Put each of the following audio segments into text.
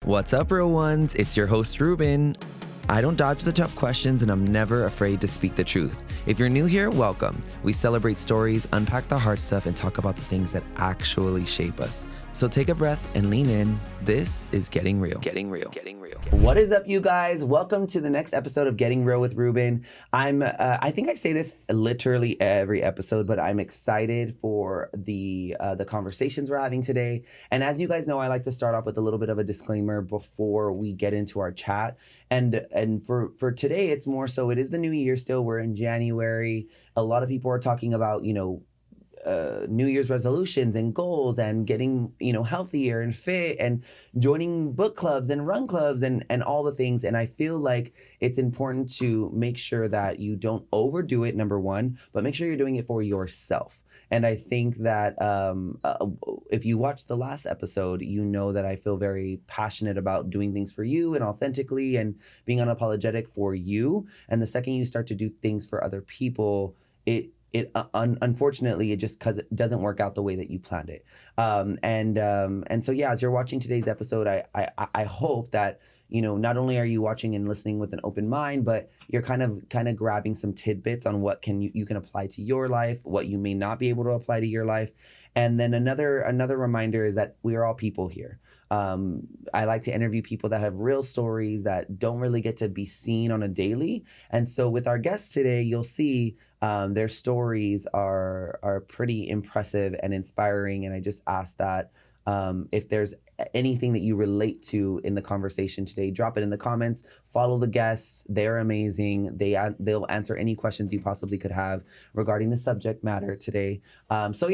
What's up, real ones? It's your host, Ruben. I don't dodge the tough questions, and I'm never afraid to speak the truth. If you're new here, welcome. We celebrate stories, unpack the hard stuff, and talk about the things that actually shape us. So take a breath and lean in. This is Getting Real. Getting Real. Getting Real. What is up, you guys? Welcome to the next episode of Getting Real with Ruben. I think I say this literally every episode, but I'm excited for the conversations we're having today. And as you guys know, I like to start off with a little bit of a disclaimer before we get into our chat. And for today, it's more so, it is the new year still. We're in January. A lot of people are talking about, New Year's resolutions and goals and getting, healthier and fit and joining book clubs and run clubs and all the things. And I feel like it's important to make sure that you don't overdo it, number one, but make sure you're doing it for yourself. And I think that if you watched the last episode, you know that I feel very passionate about doing things for you and authentically and being unapologetic for you. And the second you start to do things for other people, unfortunately, it just because it doesn't work out the way that you planned it. And so, yeah, as you're watching today's episode, I hope that, not only are you watching and listening with an open mind, but you're kind of grabbing some tidbits on what you can apply to your life, what you may not be able to apply to your life. And then another reminder is that we are all people here. I like to interview people that have real stories that don't really get to be seen on a daily. And so with our guests today, you'll see their stories are pretty impressive and inspiring. And I just ask that if there's anything that you relate to in the conversation today, drop it in the comments. Follow the guests. They're amazing. They'll answer any questions you possibly could have regarding the subject matter today. So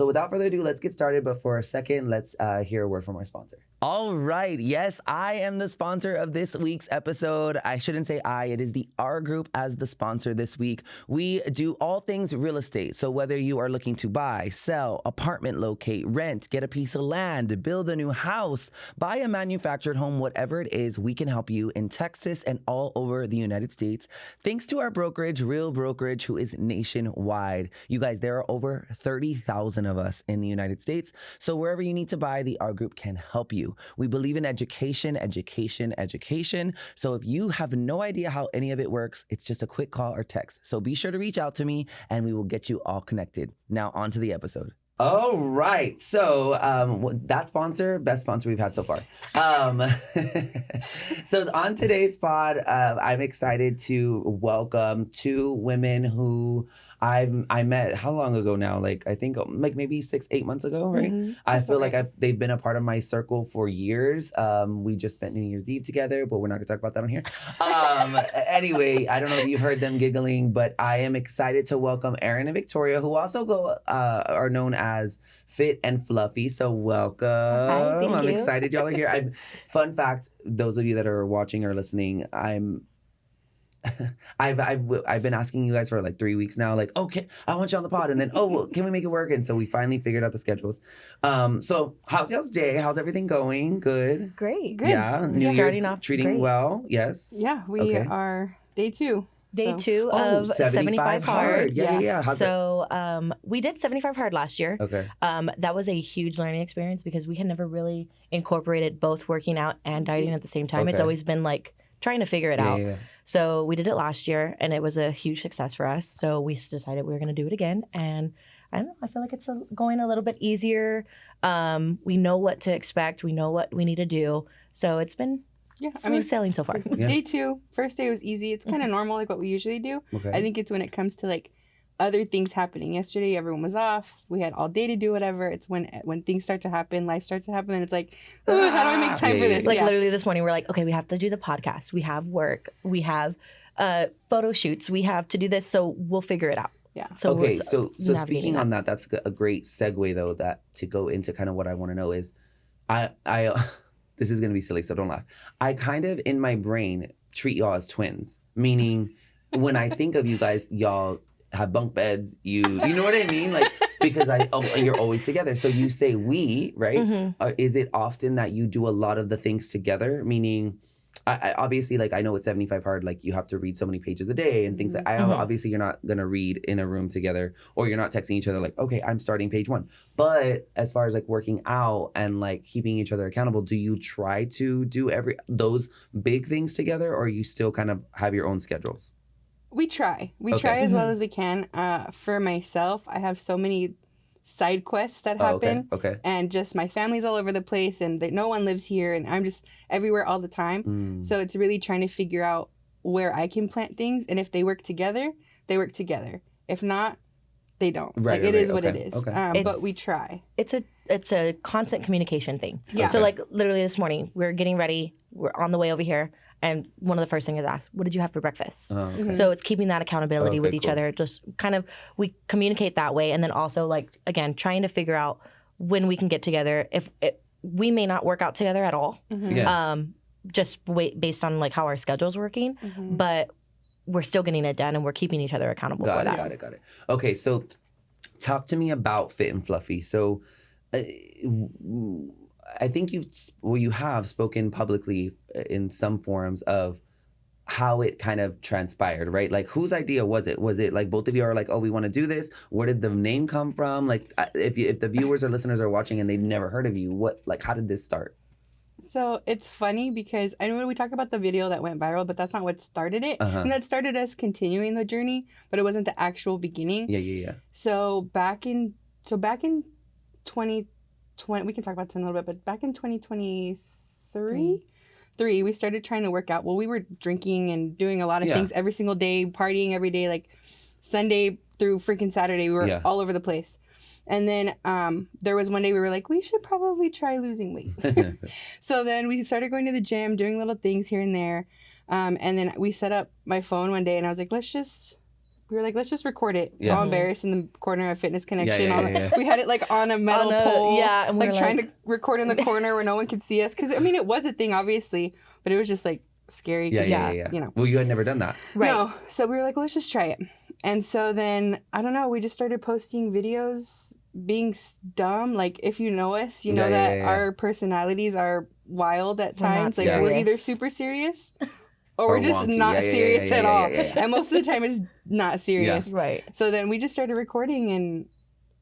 without further ado, let's get started. But for a second, let's hear a word from our sponsor. All right. Yes, I am the sponsor of this week's episode. I shouldn't say it is the R Group as the sponsor this week. We do all things real estate. So whether you are looking to buy, sell, apartment locate, rent, get a piece of land, build a new house, buy a manufactured home, whatever it is, we can help you in Texas and all over the United States. Thanks to our brokerage, Real Brokerage, who is nationwide. You guys, there are over 30,000 of us in the United States. So wherever you need to buy, the R Group can help you. We believe in education. So if you have no idea how any of it works, it's just a quick call or text. So be sure to reach out to me and we will get you all connected. Now on to the episode. All right. So that sponsor, best sponsor we've had so far. So on today's pod, I'm excited to welcome two women who I met how long ago now? I think maybe 6-8 months ago, right? Mm-hmm. I feel like they've been a part of my circle for years. We just spent New Year's Eve together, but we're not gonna talk about that on here. Anyway, I don't know if you've heard them giggling, but I am excited to welcome Erin and Victoria, who also are known as Fit and Fluffy. So welcome. Hi, I'm you. excited y'all are here. Fun fact, those of you that are watching or listening, I've been asking you guys for 3 weeks now, okay, I want you on the pod, and then can we make it work? And so we finally figured out the schedules. So how's y'all's day? How's everything going? Good. Great. Good. Yeah. New Year's starting off treating great. well. Yes. Yeah, we are day two. Day two of 75 Hard. Yeah. We did 75 Hard last year. Okay. That was a huge learning experience because we had never really incorporated both working out and dieting at the same time. Okay. It's always been trying to figure it out. Yeah. So we did it last year and it was a huge success for us. So we decided we were going to do it again. And I don't know, I feel like it's going a little bit easier. We know what to expect. We know what we need to do. So it's been smooth sailing so far. Yeah. Day two, first day was easy. It's kind of normal, what we usually do. Okay. I think it's when it comes to other things happening. Yesterday, everyone was off. We had all day to do whatever. It's when things start to happen, life starts to happen, and it's how do I make time for this? Literally this morning, we're okay, we have to do the podcast. We have work. We have photo shoots. We have to do this. So we'll figure it out. Yeah. So speaking on that, that's a great segue though. That to go into kind of what I want to know is, I this is gonna be silly, so don't laugh. I kind of in my brain treat y'all as twins, meaning when I think of you guys, y'all have bunk beds, you know what I mean? Because you're always together. So you say we, right? Mm-hmm. Is it often that you do a lot of the things together? Meaning, I obviously, like, I know it's 75 hard, like you have to read so many pages a day and things like Mhm. obviously you're not gonna read in a room together, or you're not texting each other like, okay, I'm starting page 1. But as far as like working out and like keeping each other accountable, do you try to do those big things together, or you still kind of have your own schedules? We try. We Okay. try as well Mhm. as we can. For myself, I have so many side quests that Oh, okay. happen, Okay. and just my family's all over the place, and no one lives here, and I'm just everywhere all the time. Mm. So it's really trying to figure out where I can plant things, and if they work together, they work together. If not, they don't. Right, Like it right, is what okay, it is. okay. But It's- we try. It's a constant communication thing. Yeah. So Okay. like literally this morning, we're getting ready, we're on the way over here, and one of the first things is asked, "What did you have for breakfast?" Oh, okay. Mhm. So it's keeping that accountability Okay, with each cool. other. Just kind of we communicate that way, and then also like again trying to figure out when we can get together. If we may not work out together at all, Mhm. Yeah. just based on like how our schedule's working, Mhm. but we're still getting it done, and we're keeping each other accountable for that. Got it. Okay, so talk to me about Fit and Fluffy. So, I think you have spoken publicly in some forums of how it kind of transpired, right? Like, whose idea was it? Was it like both of you are like, oh, we want to do this? Where did the name come from? Like, if the viewers or listeners are watching and they've never heard of you, how did this start? So it's funny because I know we talk about the video that went viral, but that's not what started it. Uh-huh. And that started us continuing the journey, but it wasn't the actual beginning. Yeah. So back in 2020, we can talk about this in a little bit, but back in 2023, we started trying to work out. Well, we were drinking and doing a lot of Yeah. things every single day, partying every day, like Sunday through freaking Saturday. We were Yeah. all over the place. And then there was one day we were like, we should probably try losing weight. So then we started going to the gym, doing little things here and there. And then we set up my phone one day and I was like, let's just record it. Yeah. All embarrassed in the corner of Fitness Connection. Yeah. We had it like on a metal On a- pole. yeah, and we like were trying like- to record in the corner where no one could see us. Because, I mean, it was a thing, obviously, but it was just like scary. 'cause, Yeah. You know. Well, you had never done that. Right. No. So we were like, well, let's just try it. And so then, I don't know, we just started posting videos being dumb. Like, if you know us, you know that our personalities are wild at We're not times. Like, we're either serious. super serious or we're just wonky. not Yeah, serious at all. yeah. And most of the time it's not serious. Right. So then we just started recording and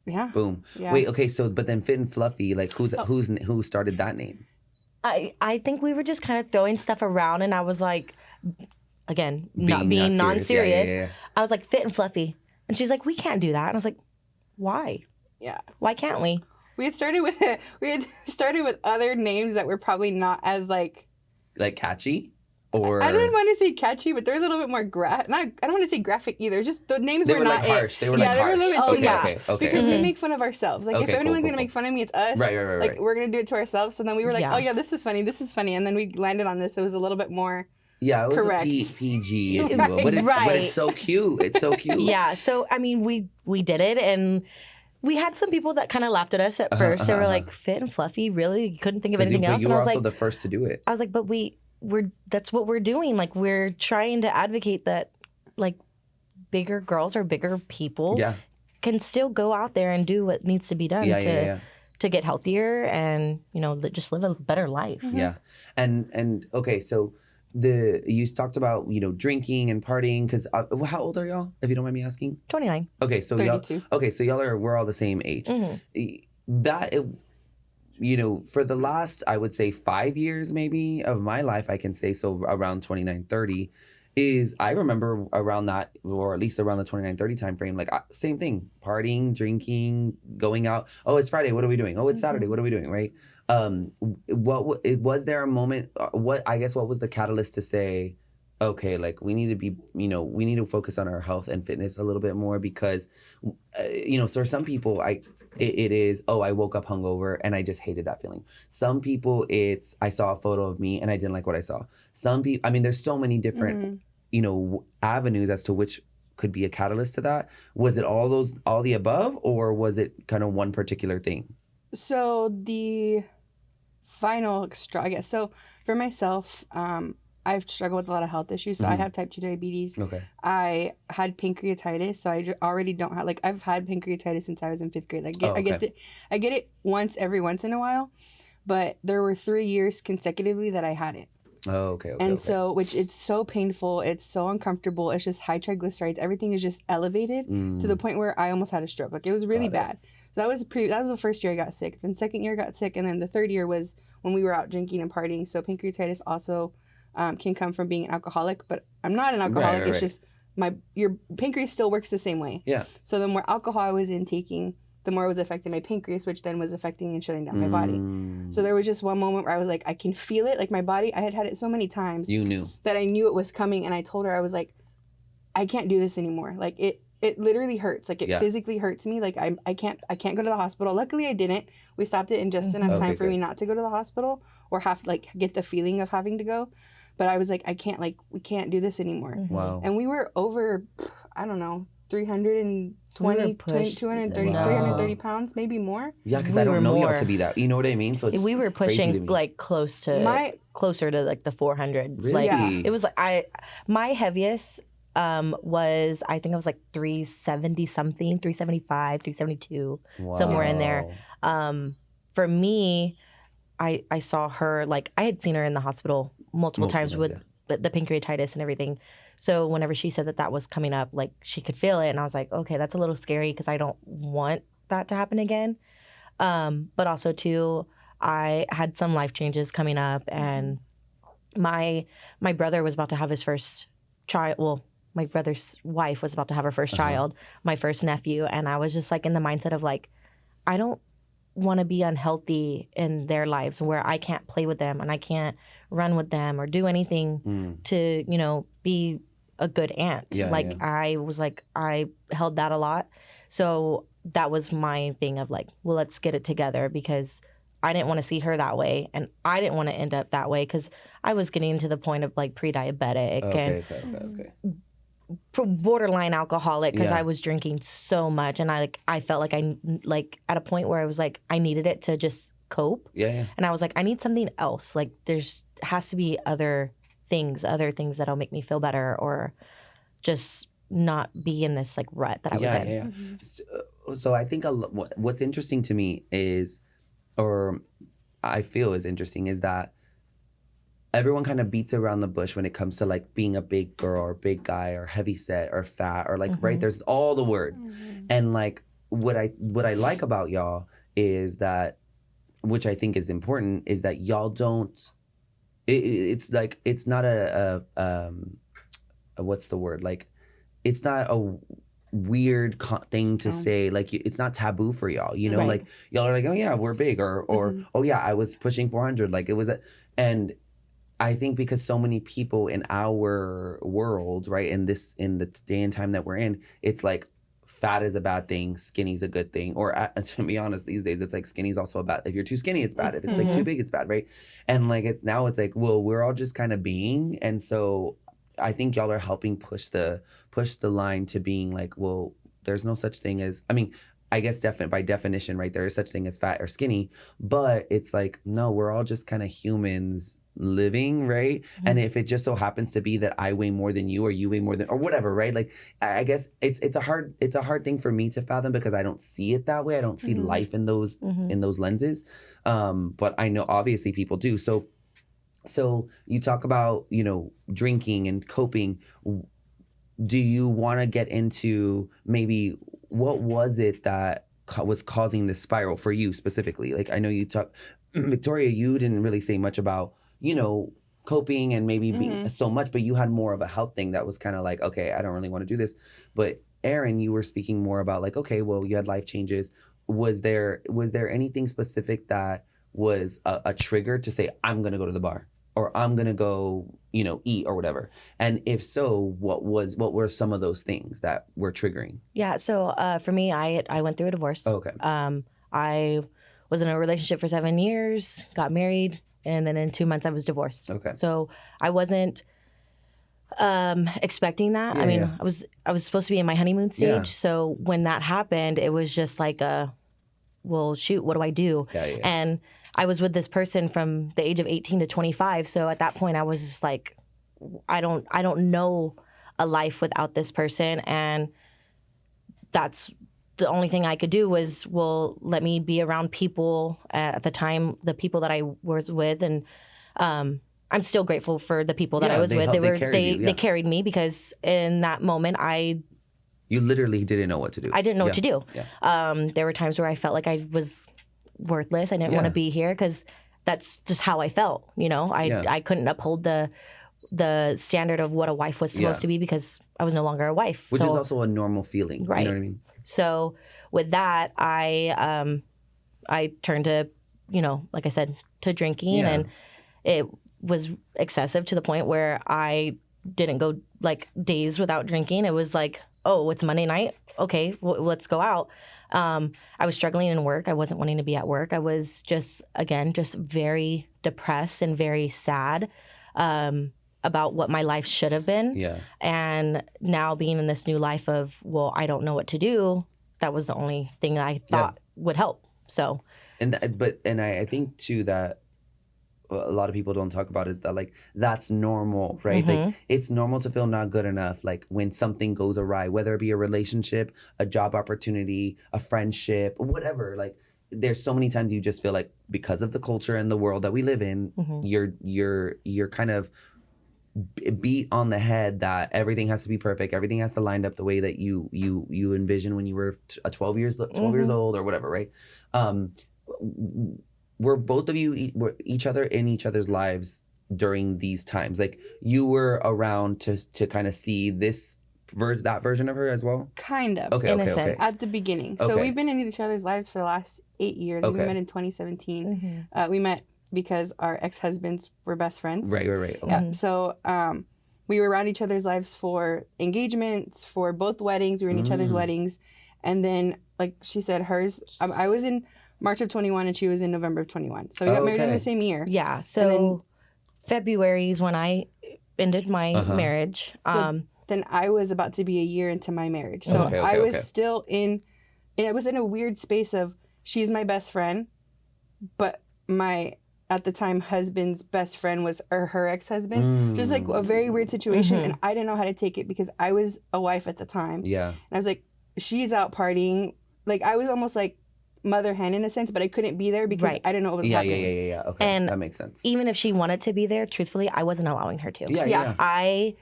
yeah. Boom. Yeah. Wait, okay, so but then Fit and Fluffy, like who started that name? I think we were just kind of throwing stuff around, and I was like, again, not being not non-serious. Yeah. I was like, Fit and Fluffy. And she's like, we can't do that. And I was like, why? Yeah. Why can't we? We had started with other names that were probably not as like Like catchy? Or I don't want to say catchy, but they're a little bit more I don't want to say graphic either. Just the names they were were not like harsh. They were Yeah, like they were a harsh. little bit Oh, too yeah. much. Okay. Because we Mhm. make fun of ourselves. Like Okay, if cool, anyone's cool, gonna make fun of me, it's us. Right. Like we're gonna do it to ourselves. So then we were like, Yeah. oh yeah, this is funny. And then we landed on this. It was a little bit more. Yeah, it was Correct. a PG, if you will. But Right. it's so cute. It's so cute. Yeah. So, I mean, we did it, and we had some people that kind of laughed at us at first. They were like, Fit and Fluffy? Really? You couldn't think of anything else? You And I were was also like, the first to do it. I was like, but we're that's what we're doing. Like, we're trying to advocate that, like, bigger girls or bigger people Yeah. can still go out there and do what needs to be done Yeah. to get healthier and, you know, just live a better life. Yeah. And okay, so you talked about, drinking and partying, because how old are y'all, if you don't mind me asking? 29. Okay, so 32. we're all the same age. Mm-hmm. For the last, I would say 5 years maybe of my life, I can say, so around 29, 30, is I remember around that, or at least around the 29, 30 time frame, like same thing, partying, drinking, going out. Oh, it's Friday, what are we doing? Oh, it's Saturday, what are we doing, right? Was there a moment, what was the catalyst to say, okay, like we need to be, we need to focus on our health and fitness a little bit more, because, so for some people, it is, oh, I woke up hungover and I just hated that feeling. Some people, it's, I saw a photo of me and I didn't like what I saw. Some people, I mean, there's so many different, avenues as to which could be a catalyst to that. Was it all the above, or was it kind of one particular thing? So the final straw, I guess. So for myself, I've struggled with a lot of health issues. So I Mhm. have type 2 diabetes. Okay. I had pancreatitis, so I already don't have, like, I've had pancreatitis since I was in 5th grade. I get it every once in a while, but there were 3 years consecutively that I had it. Oh, okay. And Okay. so, which it's so painful, it's so uncomfortable, it's just high triglycerides, everything is just elevated to the point where I almost had a stroke. Like, it was really Got it. bad. So that was the first year I got sick. Then second year I got sick, and then the third year was when we were out drinking and partying. So pancreatitis also can come from being an alcoholic, but I'm not an alcoholic. Right. It's just your pancreas still works the same way. Yeah. So the more alcohol I was intaking, the more it was affecting my pancreas, which then was affecting and shutting down my body. So there was just one moment where I was like, I can feel it. Like, my body, I had it so many times You knew. that I knew it was coming. And I told her, I was like, I can't do this anymore. Like, it literally hurts. Like, it Yeah. physically hurts me. Like, I can't go to the hospital. Luckily I didn't. We stopped it in just enough time Okay, for good. me not to go to the hospital or have like get the feeling of having to go. But I was like, I can't, like, we can't do this anymore. Wow. And we were over, I don't know, 320, We were pushed. 230, Wow. 330 pounds, maybe more. Yeah, because We I don't were know y'all more. to be that. You know what I mean? So it's We were crazy to pushing me. like closer to like the 400s. Really? Like Yeah. it was like my heaviest was, I think I was like 370 something, 375, 372. somewhere in there. Wow. For me, I saw her, like, I had seen her in the hospital multiple times times, with the pancreatitis and everything. So whenever she said that was coming up, like, she could feel it, and I was like, okay, that's a little scary because I don't want that to happen again. But also too, I had some life changes coming up, and my brother was about to have his first child. Well, my brother's wife was about to have her first child, my first nephew, and I was just like in the mindset of like, I don't want to be unhealthy in their lives where I can't play with them and I can't run with them or do anything to, you know, be a good aunt. Yeah, like yeah. I was like, I held that a lot. So that was my thing of like, well, let's get it together, because I didn't want to see her that way, and I didn't want to end up that way because I was getting to the point of like pre-diabetic and Okay. borderline alcoholic because Yeah. I was drinking so much, and I felt like I like at a point where I was like, I needed it to just cope, Yeah. and I was like, I need something else. Like, there's has to be other things that'll make me feel better, or just not be in this like rut that I was in. Yeah. So I think what's interesting to me is, or I feel is interesting, is that everyone kind of beats around the bush when it comes to like being a big girl or big guy or heavy set or fat or like, right? There's all the words. And like what I like about y'all is that, which I think is important, is that y'all don't, it's like, it's not a what's the word? Like, it's not a weird thing to say. Like, it's not taboo for y'all, you know? Right. Like, y'all are like, oh yeah, we're big, or oh yeah, I was pushing 400. Like, it was and I think because so many people in our world, right, in the day and time that we're in, it's like fat is a bad thing, skinny's a good thing. Or to be honest, these days it's like skinny's also a bad. If you're too skinny, it's bad. If it's like too big, it's bad, right? And like it's like, well, we're all just kind of being, and so I think y'all are helping push the line to being like, well, there's no such thing as, I mean, I guess by definition, right, there is such thing as fat or skinny, but it's like, no, we're all just kind of humans living, right? And if it just so happens to be that I weigh more than you, or you weigh more than, or whatever, right? Like, I guess it's a hard thing for me to fathom, because I don't see it that way. I don't see life in those lenses. But I know obviously people do. So you talk about, you know, drinking and coping. Do you want to get into maybe what was it that was causing this spiral for you specifically? Like, I know you Victoria, you didn't really say much about, you know, coping and maybe being so much, but you had more of a health thing that was kind of like, okay, I don't really want to do this. But Aaron, you were speaking more about like, okay, well, you had life changes. Was there anything specific that was a trigger to say, I'm going to go to the bar, or I'm going to go, you know, eat or whatever? And if so, what were some of those things that were triggering? Yeah. So for me, I went through a divorce. Oh, okay. I was in a relationship for 7 years, got married, and then in 2 months I was divorced. Okay. So I wasn't expecting that. Yeah, I mean, yeah. I was supposed to be in my honeymoon stage. Yeah. So when that happened, it was just like well, shoot, what do I do? Yeah. And I was with this person from the age of 18 to 25. So at that point I was just like, I don't know a life without this person. And that's the only thing I could do was, well, let me be around people at the time, the people that I was with, and I'm still grateful for the people that Yeah, I was they with. helped- they carried you, yeah. They carried me, because in that moment You literally didn't know what to do. I didn't know what to do. Yeah. There were times where I felt like I was worthless. I didn't want Yeah. to be here, because that's just how I felt. Yeah. I couldn't uphold the standard of what a wife was supposed Yeah. to be, because I was no longer a wife. Which So, is also a normal feeling. Right. You know what I mean? so with that, I turned to, like I said, to drinking, Yeah. and it was excessive to the point where I didn't go like days without drinking. It was like, oh, it's Monday night. Okay, let's go out. I was struggling in work. I wasn't wanting to be at work. I was just very depressed and very sad about what my life should have been. Yeah. And now being in this new life of, well, I don't know what to do. That was the only thing I thought would help. So, I think too that a lot of people don't talk about is that like that's normal, right? Like it's normal to feel not good enough, like when something goes awry, whether it be a relationship, a job opportunity, a friendship, whatever. Like there's so many times you just feel like because of the culture and the world that we live in, you're kind of beat on the head that everything has to be perfect, everything has to line up the way that you envision when you were 12 years old or whatever, right? Were both of you were each other in each other's lives during these times? Like you were around to kind of see that version of her as well? Kind of. Okay, In a okay, okay. sense. At the beginning. So Okay. we've been in each other's lives for the last 8 years. Okay. We met in 2017. We met because our ex-husbands were best friends. Right. Okay. Yeah. So we were around each other's lives for engagements, for both weddings. We were in each other's weddings. And then, like she said, hers, I was in March of 21 and she was in November of 21. So we got married in Okay. the same year. Yeah. So February is when I ended my Uh-huh. marriage. So then I was about to be a year into my marriage. So Okay, I was okay. still in, and I was in a weird space of she's my best friend, but my, at the time, husband's best friend was her ex-husband. Just like a very weird situation. And I didn't know how to take it because I was a wife at the time. Yeah. And I was like, she's out partying. Like I was almost like mother hen in a sense, but I couldn't be there because Right. I didn't know what was Yeah. happening. Okay. And that makes sense. even if she wanted to be there, truthfully, I wasn't allowing her to. Yeah.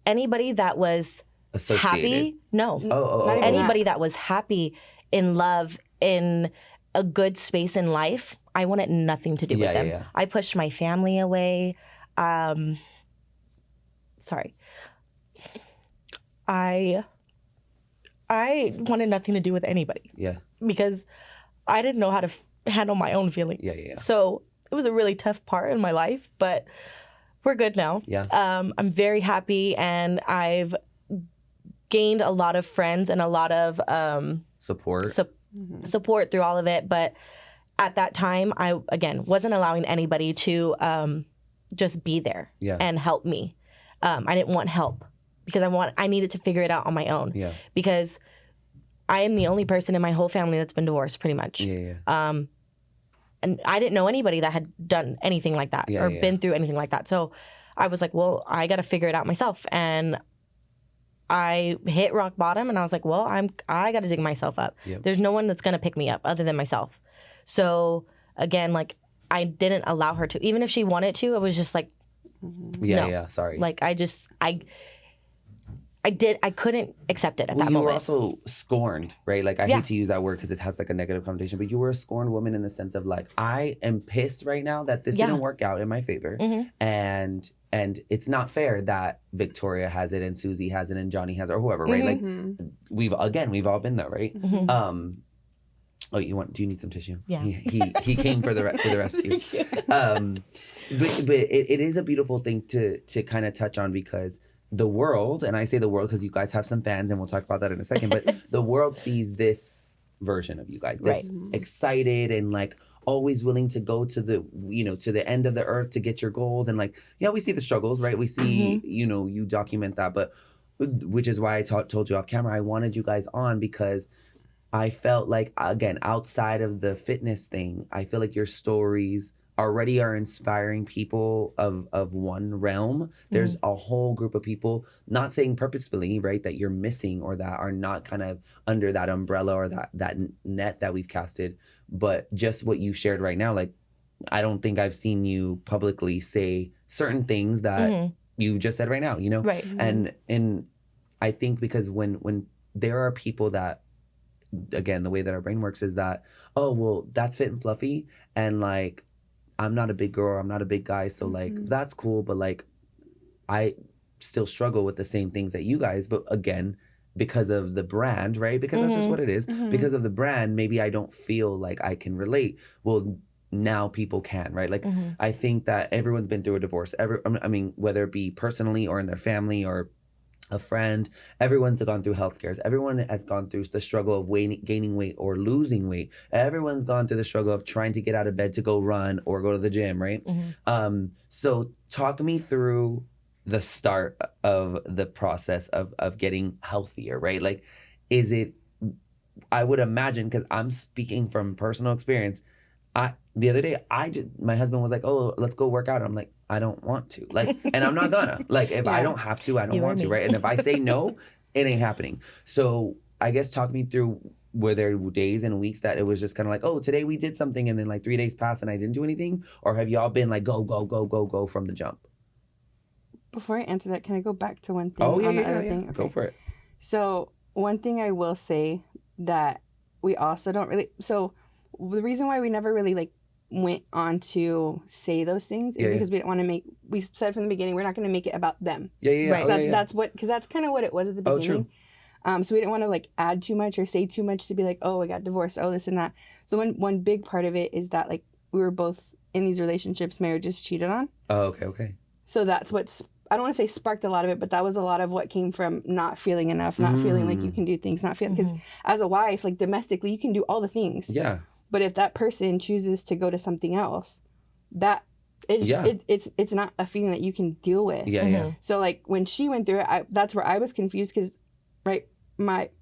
Anybody that was Associated. happy, no. Oh. Not even Anybody that was happy, in love, in a good space in life, I wanted nothing to do with them. Yeah. I pushed my family away. Sorry. I wanted nothing to do with anybody Yeah. because I didn't know how to handle my own feelings. Yeah. So it was a really tough part in my life, but we're good now. Yeah. I'm very happy, and I've gained a lot of friends and a lot of Support. support through all of it. But at that time, I, again, wasn't allowing anybody to just be there Yeah. and help me. I didn't want help because I needed to figure it out on my own. Yeah. Because I am the only person in my whole family that's been divorced, pretty much. Yeah. And I didn't know anybody that had done anything like that or been through anything like that. So I was like, well, I got to figure it out myself. And I hit rock bottom, and I was like, well, I got to dig myself up. Yep. There's no one that's going to pick me up other than myself. So again, like, I didn't allow her to. Even if she wanted to, it was just like, Yeah. No. Yeah. Sorry. like, I couldn't accept it at that you moment. were also scorned, right? Like I Yeah. hate to use that word because it has like a negative connotation, but you were a scorned woman in the sense of like, I am pissed right now that this Yeah. didn't work out in my favor, Mhm. and it's not fair that Victoria has it and Susie has it and Johnny has it or whoever, right? Like Mhm. we've all been there, right? Mhm. Oh, do you need some tissue? Yeah. He came to the rescue. But it is a beautiful thing to kind of touch on because the world, and I say the world because you guys have some fans and we'll talk about that in a second, but the world sees this version of you guys, this excited and like always willing to go to the end of the earth to get your goals. And like, yeah, we see the struggles, right? We see, you document that, but which is why I told you off camera, I wanted you guys on because I felt like, again, outside of the fitness thing, I feel like your stories already are inspiring people of one realm. There's a whole group of people, not saying purposefully, right, that you're missing or that are not kind of under that umbrella or that net that we've casted, but just what you shared right now, like I don't think I've seen you publicly say certain things that Mhm. you just said right now, you know? Right. And I think because when there are people that, again, the way that our brain works is that, oh, well, that's fit and fluffy, and like I'm not a big girl, I'm not a big guy, so like Mhm. that's cool, but like I still struggle with the same things that you guys, but again, because of the brand, right? Because that's just Mhm. what it is. Mhm. Because of the brand, maybe I don't feel like I can relate. Well, now people can, right? Like Mhm. I think that everyone's been through a divorce. I mean, whether it be personally or in their family or a friend, everyone's gone through health scares. Everyone has gone through the struggle of gaining weight or losing weight. Everyone's gone through the struggle of trying to get out of bed to go run or go to the gym, right? Mhm. So talk me through the start of the process of getting healthier, right? Like, is it, I would imagine, because I'm speaking from personal experience, the other day my husband was like, oh, let's go work out. I'm like, I don't want to, like, and I'm not gonna, like, if I Yeah. don't have to, I don't You or want to, me. right? And if I say no, it ain't happening. So I guess talk me through, were there days and weeks that it was just kind of like, oh, today we did something, and then like 3 days passed and I didn't do anything? Or have y'all been like, go, go, go, go, go from the jump? Before I answer that, can I go back to one thing Oh, yeah, on the yeah, other yeah. thing? Go for it. So one thing I will say that we also don't really. So the reason why we never really like went on to say those things is Yeah, yeah. because we didn't want to make. We said from the beginning we're not going to make it about them. Yeah, yeah, yeah. Right. Oh, So yeah, that's, yeah. that's what, because that's kind of what it was at the Oh, beginning. So we didn't want to like add too much or say too much to be like, oh, I got divorced, oh, this and that. So one big part of it is that like we were both in these relationships, marriages cheated on. Oh, okay, okay. So that's what's, I don't want to say sparked a lot of it, but that was a lot of what came from not feeling enough, not feeling like you can do things, not feeling, because Mhm. as a wife, like domestically, you can do all the things. Yeah. But if that person chooses to go to something else, that is, Yeah. it's not a feeling that you can deal with. Yeah, yeah. Mhm. So like when she went through it, that's where I was confused because, right,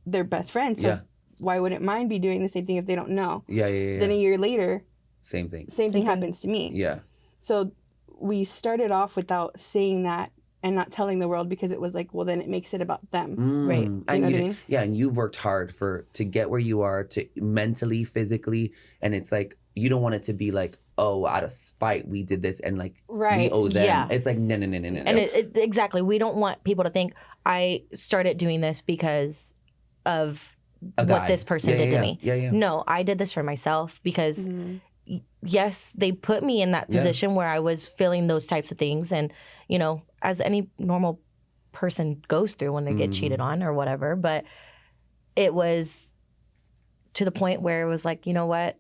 they're best friends. So Yeah. why wouldn't mine be doing the same thing if they don't know? Yeah, yeah, yeah. Then a year later, Same thing. same thing thing. happens to me. Yeah. So we started off without saying that and not telling the world because it was like, well, then it makes it about them. Right. And You know what I mean? Yeah, and you've worked hard to get where you are, to mentally, physically, and it's like you don't want it to be like, oh, out of spite we did this and like we Right. owe them. Yeah. It's like no. And exactly, we don't want people to think I started doing this because of A what guy. this person Yeah, did yeah, to yeah. me. Yeah, yeah. No, I did this for myself because Mhm. yes, they put me in that Yeah. position where I was feeling those types of things. And, you know, as any normal person goes through when they get cheated on or whatever. But it was to the point where it was like, you know what?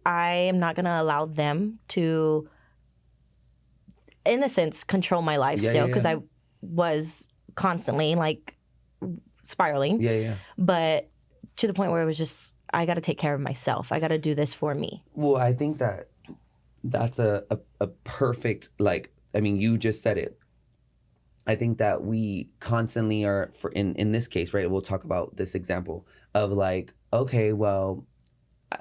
I am not going to allow them to, in a sense, control my life Yeah, still yeah, because yeah. I was constantly like spiraling. Yeah, yeah. But to the point where it was just, I got to take care of myself. I got to do this for me. Well, I think that's a perfect, like, I mean, you just said it. I think that we constantly are, in this case, right? We'll talk about this example of like, okay, well,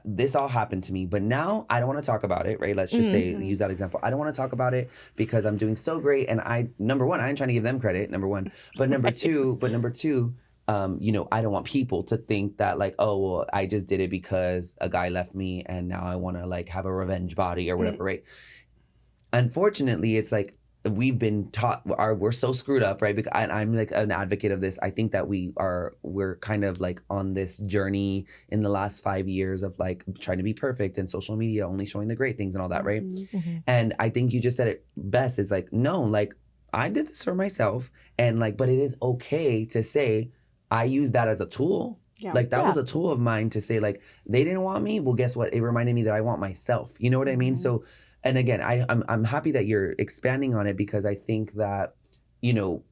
this all happened to me, but now I don't want to talk about it, right? Let's just say, use that example. I don't want to talk about it because I'm doing so great. And number one, I ain't trying to give them credit, number one. But number two, you know, I don't want people to think that like, oh, well, I just did it because a guy left me and now I want to like have a revenge body or whatever, right? Unfortunately, it's like, we've been taught, we're so screwed up, right? Because I'm like an advocate of this. I think that we're kind of like on this journey in the last 5 years of like trying to be perfect and social media only showing the great things and all that, right? Mhm. And I think you just said it best. It's like, no, like I did this for myself, and like, but it is okay to say I used that as a tool. Yeah. Like that Yeah. was a tool of mine to say like they didn't want me. Well, guess what? It reminded me that I want myself. You know what I mean? Mhm. So, and again, I'm happy that you're expanding on it because I think that, you know,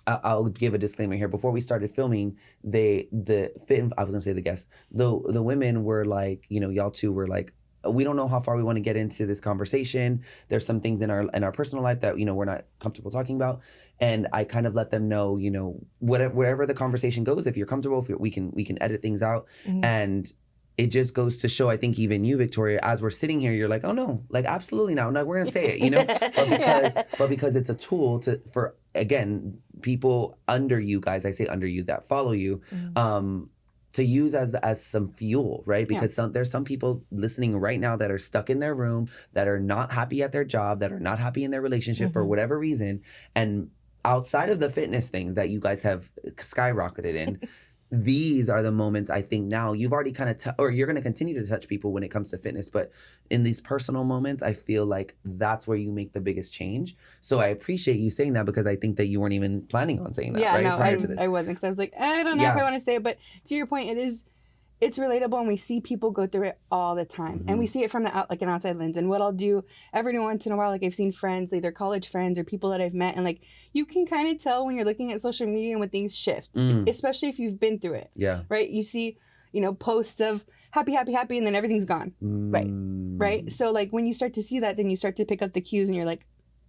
I'll give a disclaimer here. Before we started filming, I was gonna say the guests, the women were like, you know, y'all two were like, we don't know how far we want to get into this conversation. There's some things in our personal life that, you know, we're not comfortable talking about. And I kind of let them know, you know, wherever the conversation goes, if you're comfortable, we can edit things out. Mhm. And it just goes to show, I think even you, Victoria, as we're sitting here, you're like, oh no, like absolutely not. No, we're gonna say it, you know. But because it's a tool for again, people under you guys, I say under you that follow you, Mhm. to use as some fuel, right? Because there's some people listening right now that are stuck in their room, that are not happy at their job, that are not happy in their relationship for whatever reason. And outside of the fitness things that you guys have skyrocketed in, these are the moments I think now you've already kind of, or you're going to continue to touch people when it comes to fitness. But in these personal moments, I feel like that's where you make the biggest change. So I appreciate you saying that, because I think that you weren't even planning on saying that, right? No, Prior to this. I wasn't, because I was like, I don't know if I want to say it. But to your point, it's relatable, and we see people go through it all the time, and we see it from like an outside lens. And what I'll do every once in a while, like I've seen friends, either college friends or people that I've met, and like you can kind of tell when you're looking at social media and when things shift, especially if you've been through it. Yeah. Right. You see, posts of happy, and then everything's gone. Right. So like when you start to see that, then you start to pick up the cues, and you're like,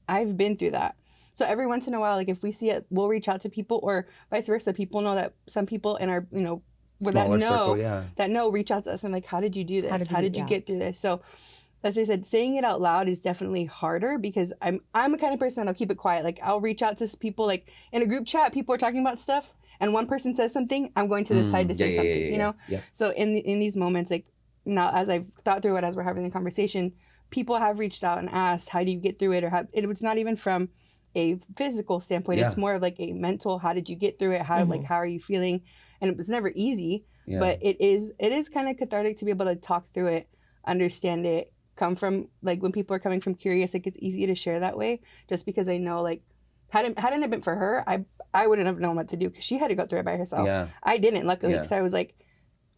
I've been through that. So every once in a while, like if we see it, we'll reach out to people, or vice versa. People know that some people in our reach out to us and like, how did you do this? How did you get through this? So that's what I said. Saying it out loud is definitely harder, because I'm a kind of person that'll keep it quiet. Like I'll reach out to people, like in a group chat, people are talking about stuff, and one person says something, I'm going to decide to say something, you know? Yeah. So in these moments, like now, as I've thought through it, as we're having the conversation, people have reached out and asked, how do you get through it? Or it was not even from a physical standpoint. It's more of like a mental, how did you get through it? How are you feeling? And it was never easy, but it is kind of cathartic to be able to talk through it, understand it, come from, like when people are coming from curious, like it's easy to share that way, just because I know, like, hadn't it been for her, I wouldn't have known what to do, because she had to go through it by herself. Yeah. I didn't, luckily, because I was like,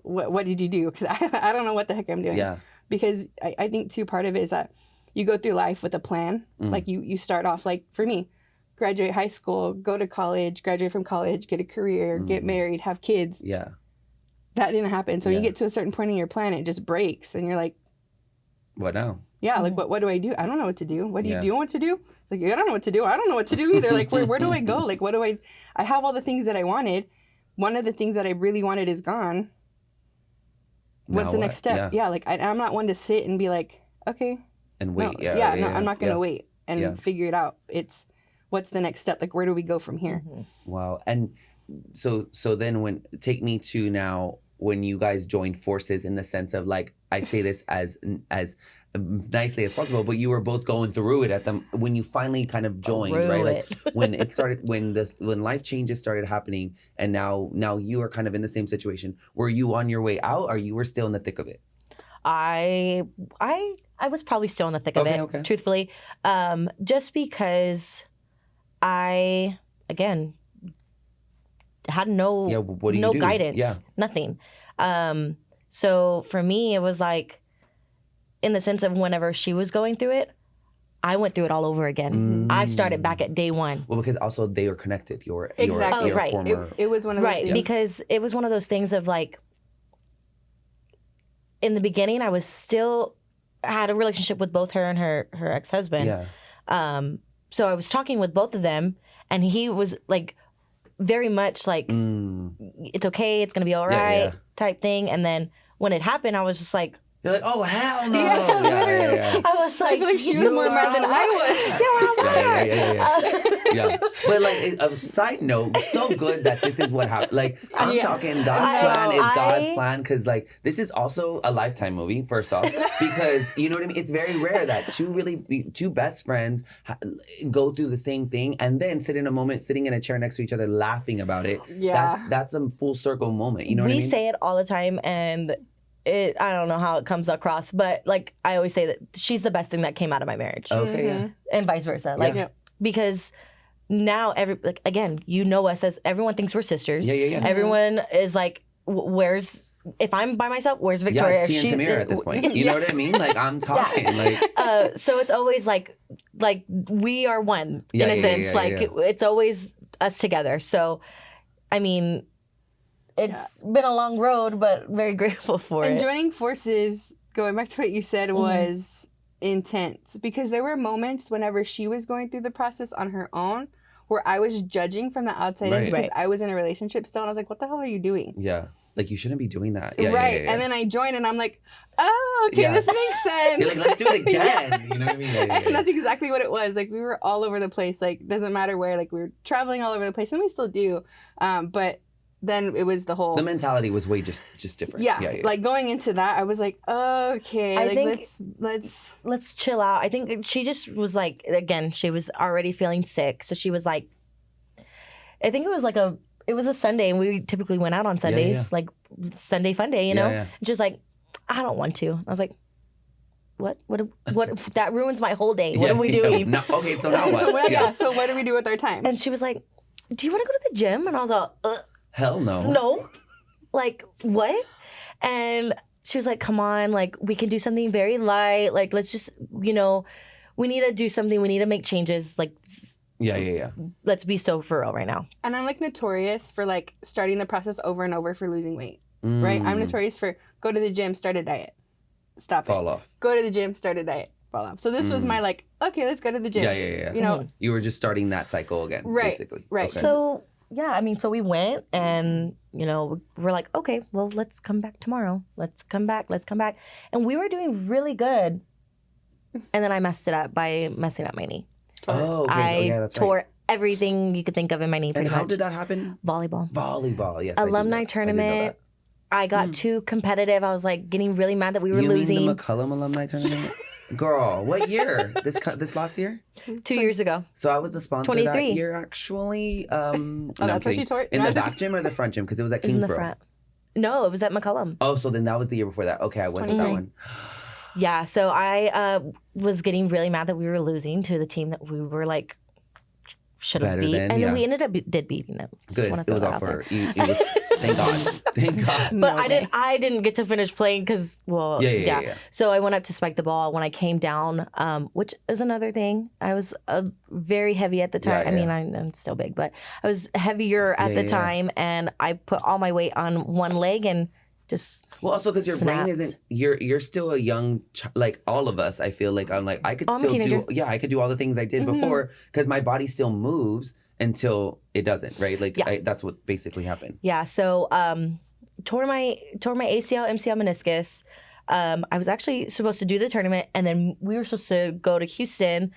what did you do? Because I don't know what the heck I'm doing. Yeah. Because I think too, part of it is that you go through life with a plan. Like you start off, like for me, graduate high school, go to college, graduate from college, get a career, get married, have kids. Yeah. That didn't happen. So you get to a certain point in your plan, it just breaks, and you're like, what now? Yeah, like what do I do? I don't know what to do. What do you do? What to do? Like, I don't know what to do. I don't know what to do either. Like, where do I go? Like, what do I have all the things that I wanted. One of the things that I really wanted is gone. What's the next step? Yeah, like I'm not one to sit and be like, okay. And wait. No, I'm not going to wait and figure it out. It's what's the next step? Like, where do we go from here? Wow. And so then take me to now when you guys joined forces, in the sense of, like, I say this as nicely as possible, but you were both going through it when you finally kind of joined, right? Like when it started, when life changes started happening, and now you are kind of in the same situation. Were you on your way out, or you were still in the thick of it? I was probably still in the thick of it, truthfully, just because I, again, had no guidance, nothing. So for me, it was like, in the sense of whenever she was going through it, I went through it all over again. I started back at day one. Well, because also they were connected. Your right. Former... It was one of those things. Because it was one of those things of, like, in the beginning, I had a relationship with both her and her ex-husband. Yeah. So I was talking with both of them, and he was like, very much like, it's okay, it's gonna be all right, type thing. And then when it happened, I was just like, you're like, oh, hell no. Yeah. I was like, I feel like she was more mad than I was. Yeah. But, like, a side note, so good that this is what happened. Like, I'm talking God's plan is God's plan, because, like, this is also a Lifetime movie, first off, because, you know what I mean? It's very rare that two best friends go through the same thing and then sitting in a chair next to each other laughing about it. Yeah. That's a full circle moment. You know what I mean? We say it all the time, and I don't know how it comes across, but, like, I always say that she's the best thing that came out of my marriage. Okay, and vice versa. Like, because now again, you know us as, everyone thinks we're sisters. Yeah. Everyone is like, if I'm by myself, where's Victoria? Yeah, it's Tia and Tamira at this point. You know what I mean? Like, I'm talking. Like, so it's always like we are one in a sense. It's always us together. So, I mean, it's been a long road, but very grateful for it. And joining forces, going back to what you said, was intense, because there were moments whenever she was going through the process on her own where I was judging from the outside in, because I was in a relationship still, and I was like, what the hell are you doing? Yeah. Like, you shouldn't be doing that. Yeah. And then I joined, and I'm like, oh, okay, this makes sense. You're like, let's do it again. You know what I mean? And that's exactly what it was. Like, we were all over the place. Like, doesn't matter where. Like, we were traveling all over the place, and we still do. But then it was the whole. The mentality was way just different. Yeah, like going into that, I was like, okay, I like, think- let's chill out. I think she just was like, again, she was already feeling sick. So she was like, I think it was a Sunday, and we typically went out on Sundays, yeah. like Sunday fun day, you know? Yeah. And she's like, I don't want to. I was like, what? That ruins my whole day. What are we doing? No, okay, so now what? So what do we do with our time? And she was like, do you want to go to the gym? And I was like, Hell no. no. Like, what? And she was like, come on, like, we can do something very light. Like, let's just, we need to do something. We need to make changes. Like, Yeah. let's be so for real right now. And I'm like notorious for like starting the process over and over for losing weight, right? I'm notorious for go to the gym, start a diet, stop Fall it. off. Go to the gym, start a diet, fall off. So this was my like, okay, let's go to the gym. Yeah. You know, You were just starting that cycle again, Right, basically. right. Okay. So, yeah, I mean, so we went and, we're like, okay, well, let's come back tomorrow. Let's come back. And we were doing really good. And then I messed it up by messing up my knee. Oh, okay. I That's tore right. everything you could think of in my knee And pretty how much. did that happen? Volleyball. Volleyball, yes. I did Alumni know- I did know tournament. that. I got too competitive. I was like getting really mad that we were You losing mean the McCullum alumni tournament? Girl, what year? This last year? 2 years ago. So I was the sponsor 23. that year, actually. No, I'm that's what kidding. she tore- In no, the I'm just- back gym or the front gym? Because it was at It was in the Kingsborough. front. No, it was at McCullum. Oh, so then that was the year before that. Okay, I wasn't that 23. one. Yeah, so I was getting really mad that we were losing to the team that we were like should have Better beat, than, and yeah. then we ended up did beating them. Just Good. wanna It throw was that all out there. for you. It was, thank God. Thank God. But No way. I didn't get to finish playing because Yeah. So I went up to spike the ball. When I came down, which is another thing, I was very heavy at the time. Yeah, I mean, I'm still big, but I was heavier at the Yeah. time, and I put all my weight on one leg and just Well, also because your brain Snapped. isn't. You're still a young, like all of us. I feel like I'm like I could Oh, I'm a still do. teenager. Yeah, I could do all the things I did Mhm. before because my body still moves until it doesn't. Right? Like Yeah. that's what basically happened. yeah. So tore my ACL, MCL, meniscus. I was actually supposed to do the tournament, and then we were supposed to go to Houston.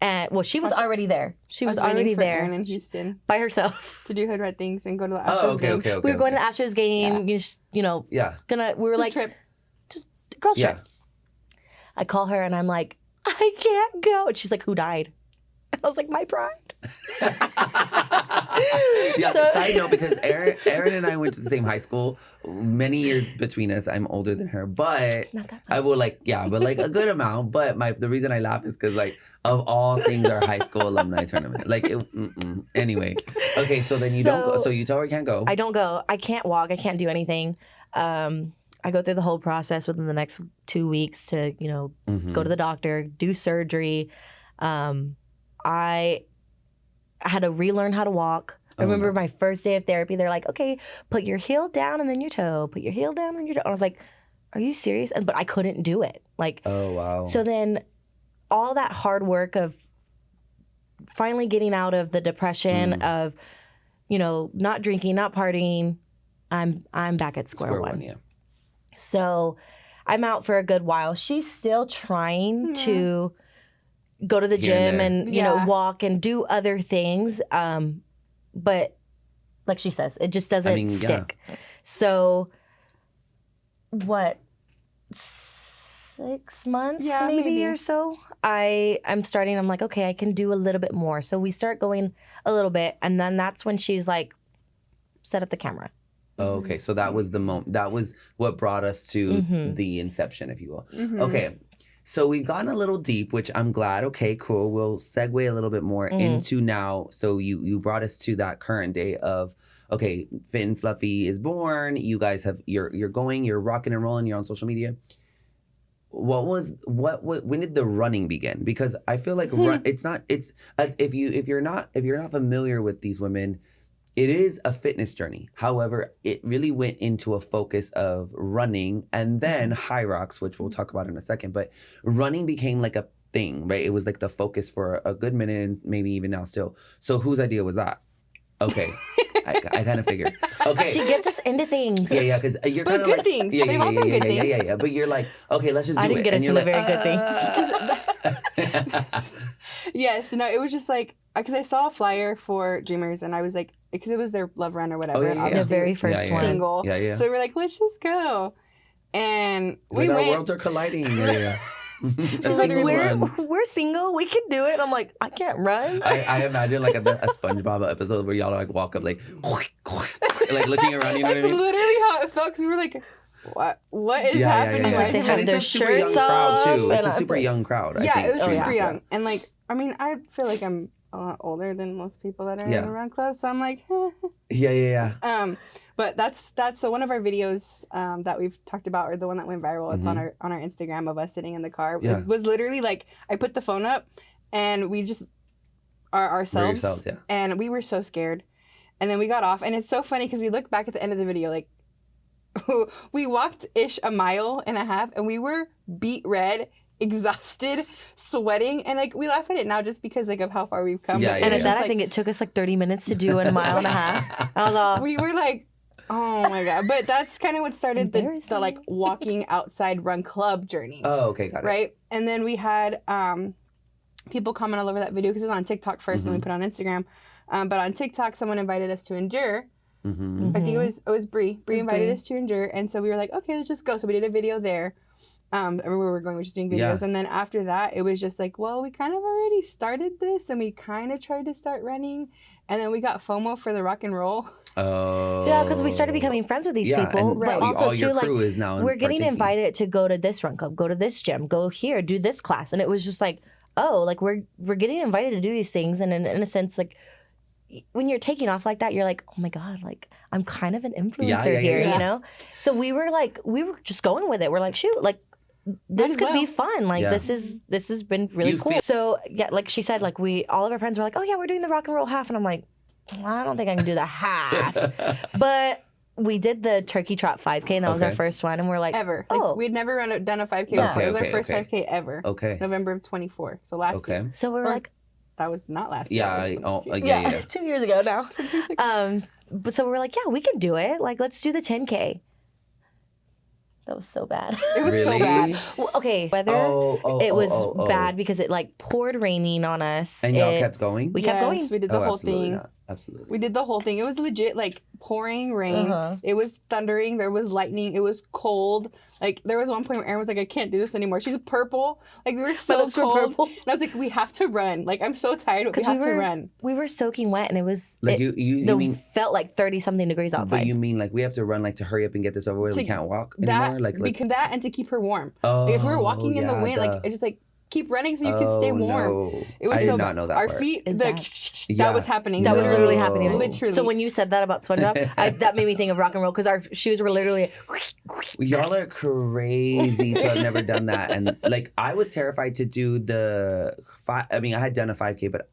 And she was already there. She was waiting already for there Erin in Houston by herself. to do hood rat things and go to the Astros Oh, okay, game. okay, okay. We were going okay. to the Astros game. Yeah. Yeah. We were like, trip. girls Yeah. trip. I call her and I'm like, I can't go. And she's like, who died? I was like, my pride. Yeah. So- Side note, because Erin and I went to the same high school. Many years between us. I'm older than her, but Not that much. I will but like a good amount. But the reason I laugh is because like of all things, our high school alumni tournament. Like anyway. Okay, so then you don't go. So- So you tell her you can't go. I don't go. I can't walk. I can't do anything. I go through the whole process within the next 2 weeks to, Mhm. go to the doctor, do surgery. I had to relearn how to walk. I Oh, remember no. my first day of therapy, they're like, okay, put your heel down and then your toe. Put your heel down and then your toe. And I was like, are you serious? But I couldn't do it. Like, Oh wow. so then all that hard work of finally getting out of the depression of, not drinking, not partying, I'm back at square one. yeah. So I'm out for a good while. She's still trying Yeah. to go to the Here and gym there. and, Yeah. walk and do other things. But like she says, it just doesn't mean, yeah. stick. So what, 6 months Yeah, maybe maybe. or so, I'm starting, I'm like, okay, I can do a little bit more. So we start going a little bit. And then that's when she's like, set up the camera. Oh, okay, so that was the moment. That was what brought us to Mhm. the inception, if you will. Mhm. Okay, so we've gotten a little deep, which I'm glad. Okay, cool. We'll segue a little bit more into now. So you brought us to that current day of okay, Fit and Fluffy is born. You guys have you're going, you're rocking and rolling. You're on social media. When did the running begin? Because I feel like it's if you're not familiar with these women. It is a fitness journey. However, it really went into a focus of running and then high rocks, which we'll talk about in a second. But running became like a thing, right? It was like the focus for a good minute and maybe even now still. So whose idea was that? Okay. I kind of figured. Okay. She gets us into things. Yeah, because you're But kind of good like, things. Yeah, They've yeah, all yeah, been yeah, good yeah, things. yeah. But you're like, okay, let's just do I it. didn't get And us you're into like, very good things. Yes, no, it was just like, because I saw a flyer for Dreamers and I was like, because it was their love run or whatever. Oh, yeah, yeah, yeah. The obviously very it was first Yeah, one. single. Yeah, yeah. So we were like, let's just go. And we Like, our went. worlds are colliding. Yeah. She's She's like, Literally. we're single. We can do it. I'm like, I can't run. I imagine like a SpongeBob episode where y'all like walk up like looking around. You know what I That's mean? literally how it felt. 'Cause we were like, what is happening? yeah. Why They is have it- And their it's a super young shirts crowd off, too. It's a and super young crowd. I yeah, think, it was too. super Yeah. young. And like, I mean, I feel like I'm a lot older than most people that are Yeah. in a run club. So I'm like, Yeah. but that's so one of our videos that we've talked about, or the one that went viral. It's on our Instagram of us sitting in the car. Yeah. It was literally like I put the phone up, and we just are ourselves. yourselves, yeah. And we were so scared, and then we got off, and it's so funny because we look back at the end of the video, like we walked ish a mile and a half, and we were beat red, exhausted, sweating, and like we laugh at it now just because like of how far we've come. Yeah, But yeah, and it at was that, just, I like, think it took us like 30 minutes to do in a mile and a half. I was all, we were like, oh my god! But that's kind of what started the Embarrassing. like walking outside run club journey, Oh, okay, got it. right? And then we had people comment all over that video because it was on TikTok 1st, and we put it on Instagram. But on TikTok, someone invited us to Endure. Mm-hmm. I think it was Bree. Bree invited Bree. us to Endure, and so we were like, okay, let's just go. So we did a video there. Everywhere we were going, we were just doing videos, Yeah. and then after that, it was just like, well, we kind of already started this, and we kind of tried to start running, and then we got FOMO for the rock and roll. Oh. yeah, because we started becoming friends with these Yeah, people. and But all also, your too, like, crew is now we're getting partaking. invited to go to this run club, go to this gym, go here, do this class. And it was just like, oh, like we're getting invited to do these things. And in a sense, like, when you're taking off like that, you're like, oh my God, like I'm kind of an influencer here, yeah. you know? So we were just going with it. We're like, shoot, like this as could be well. fun. Like Yeah. this has been really You cool. feel- So yeah, like she said, like all of our friends were like, oh yeah, we're doing the rock and roll half. And I'm like, well, I don't think I can do the half. But we did the turkey trot 5K, and that was our Okay. first one. And we're like, Ever. oh. Like, we'd never done a 5K Yeah. before. It was Okay, our first okay. 5K ever. Okay. November of 24. So last Okay. year. So we were Or- like, That was not last year. Yeah. that was 22. Yeah. 2 years ago now. But so we were like, yeah, we can do it. Like, let's do the 10K. That was so bad. It was Really? so bad. Well, okay, weather. It was bad because it like poured raining on us. And y'all It- kept going? We kept Yes, going. We did the whole absolutely thing. not. Absolutely. We did the whole thing. It was legit like pouring rain. Uh-huh. It was thundering. There was lightning. It was cold. Like there was one point where Erin was like, I can't do this anymore. She's purple. Like we were My so lips were cold. purple. And I was like, we have to run. Like I'm so tired, but we 'Cause have to run. We were soaking wet, and it was Like it, you mean felt like 30-something degrees outside. but you mean like we have to run like to hurry up and get this over with? We To- can't walk That anymore? Like let's because that and to keep her warm. Oh, Like if we were walking in the yeah, wind, duh. like it just like keep running so you can stay warm. No. It was I so did not know that our part. feet It's the bad. that Yeah. was happening. That was No. literally happening. Literally. So when you said that about SpongeBob, that made me think of rock and roll because our shoes were literally. Y'all are crazy to have never done that. And like I was terrified to do the I had done a 5K, but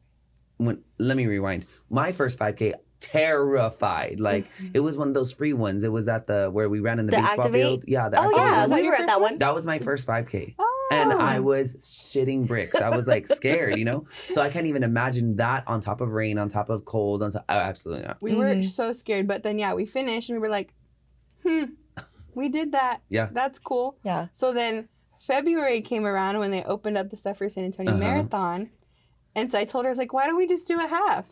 let me rewind. My first 5K, terrified. Like it was one of those free ones. It was at where we ran in the The baseball Activate? field. Yeah, the Oh Activate yeah, one. that we your were at first that one? one. That was my first 5K. Oh. And I was shitting bricks. I was like scared, you know? So I can't even imagine that on top of rain, on top of cold, oh, absolutely not. We were Mhm. so scared, but then we finished and we were like, we did that. Yeah. That's cool. Yeah. So then February came around when they opened up the stuff for San Antonio Uh-huh. Marathon. And so I told her, I was like, why don't we just do a half?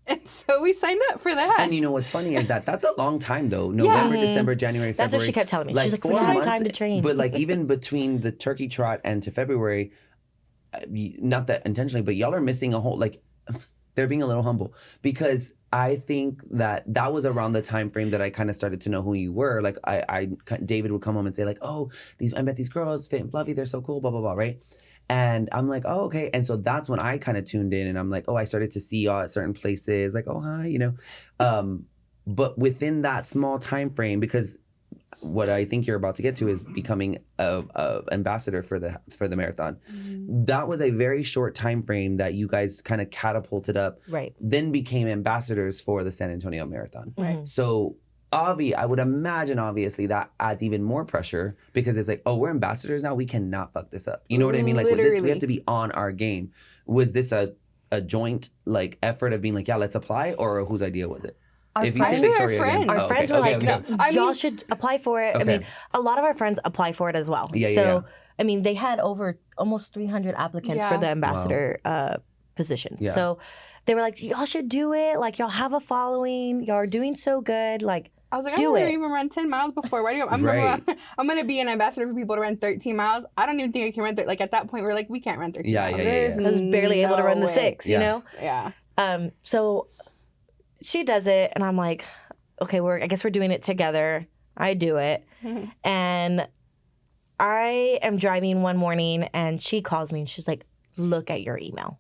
And so we signed up for that. And you know what's funny is that's a long time though. November, Mhm. December, January, That's what February. she kept telling me. Like She's like, 4 we don't have months, time to train. But like even between the turkey trot and to February, not that intentionally, but y'all are missing a whole like. They're being a little humble because I think that was around the time frame that I kind of started to know who you were. Like David would come home and say like, oh, I met these girls, Fit and Fluffy, they're so cool, blah blah blah, right? And I'm like, oh, okay. And so that's when I kind of tuned in and I'm like, oh, I started to see y'all at certain places, like, oh, hi, you know. But within that small time frame, because what I think you're about to get to is becoming a ambassador for the marathon. That was a very short time frame that you guys kind of catapulted up, right. then became ambassadors for the San Antonio Marathon. Right. So I would imagine obviously that adds even more pressure because it's like, oh, we're ambassadors now. We cannot fuck this up. You know what I mean? Like with this, we Literally. have to be on our game. Was this a joint like effort of being like, yeah, let's apply, or whose idea was it? Our If you say friends- Victoria again, friends. Our oh, okay, friends were okay, like, okay. No, I y'all mean- should apply for it. I Okay. mean, a lot of our friends apply for it as well. Yeah, yeah, so, yeah. I mean, they had over almost 300 applicants for Yeah. the ambassador positions. Yeah. So they were like, y'all should do it. Like, y'all have a following. Y'all are doing so good. Like, I was like, Do I've never it. even run 10 miles before. Why do you? I'm Right. gonna be an ambassador for people to run 13 miles. I don't even think I can run. Like at that point, we're like, we can't run 13 Yeah, miles. yeah, yeah, There's yeah. I was barely able to no run the way. 6, you Yeah. know? Yeah. So she does it, and I'm like, okay, I guess we're doing it together. I do it. Mhm. And I am driving one morning, and she calls me, and she's like, look at your email.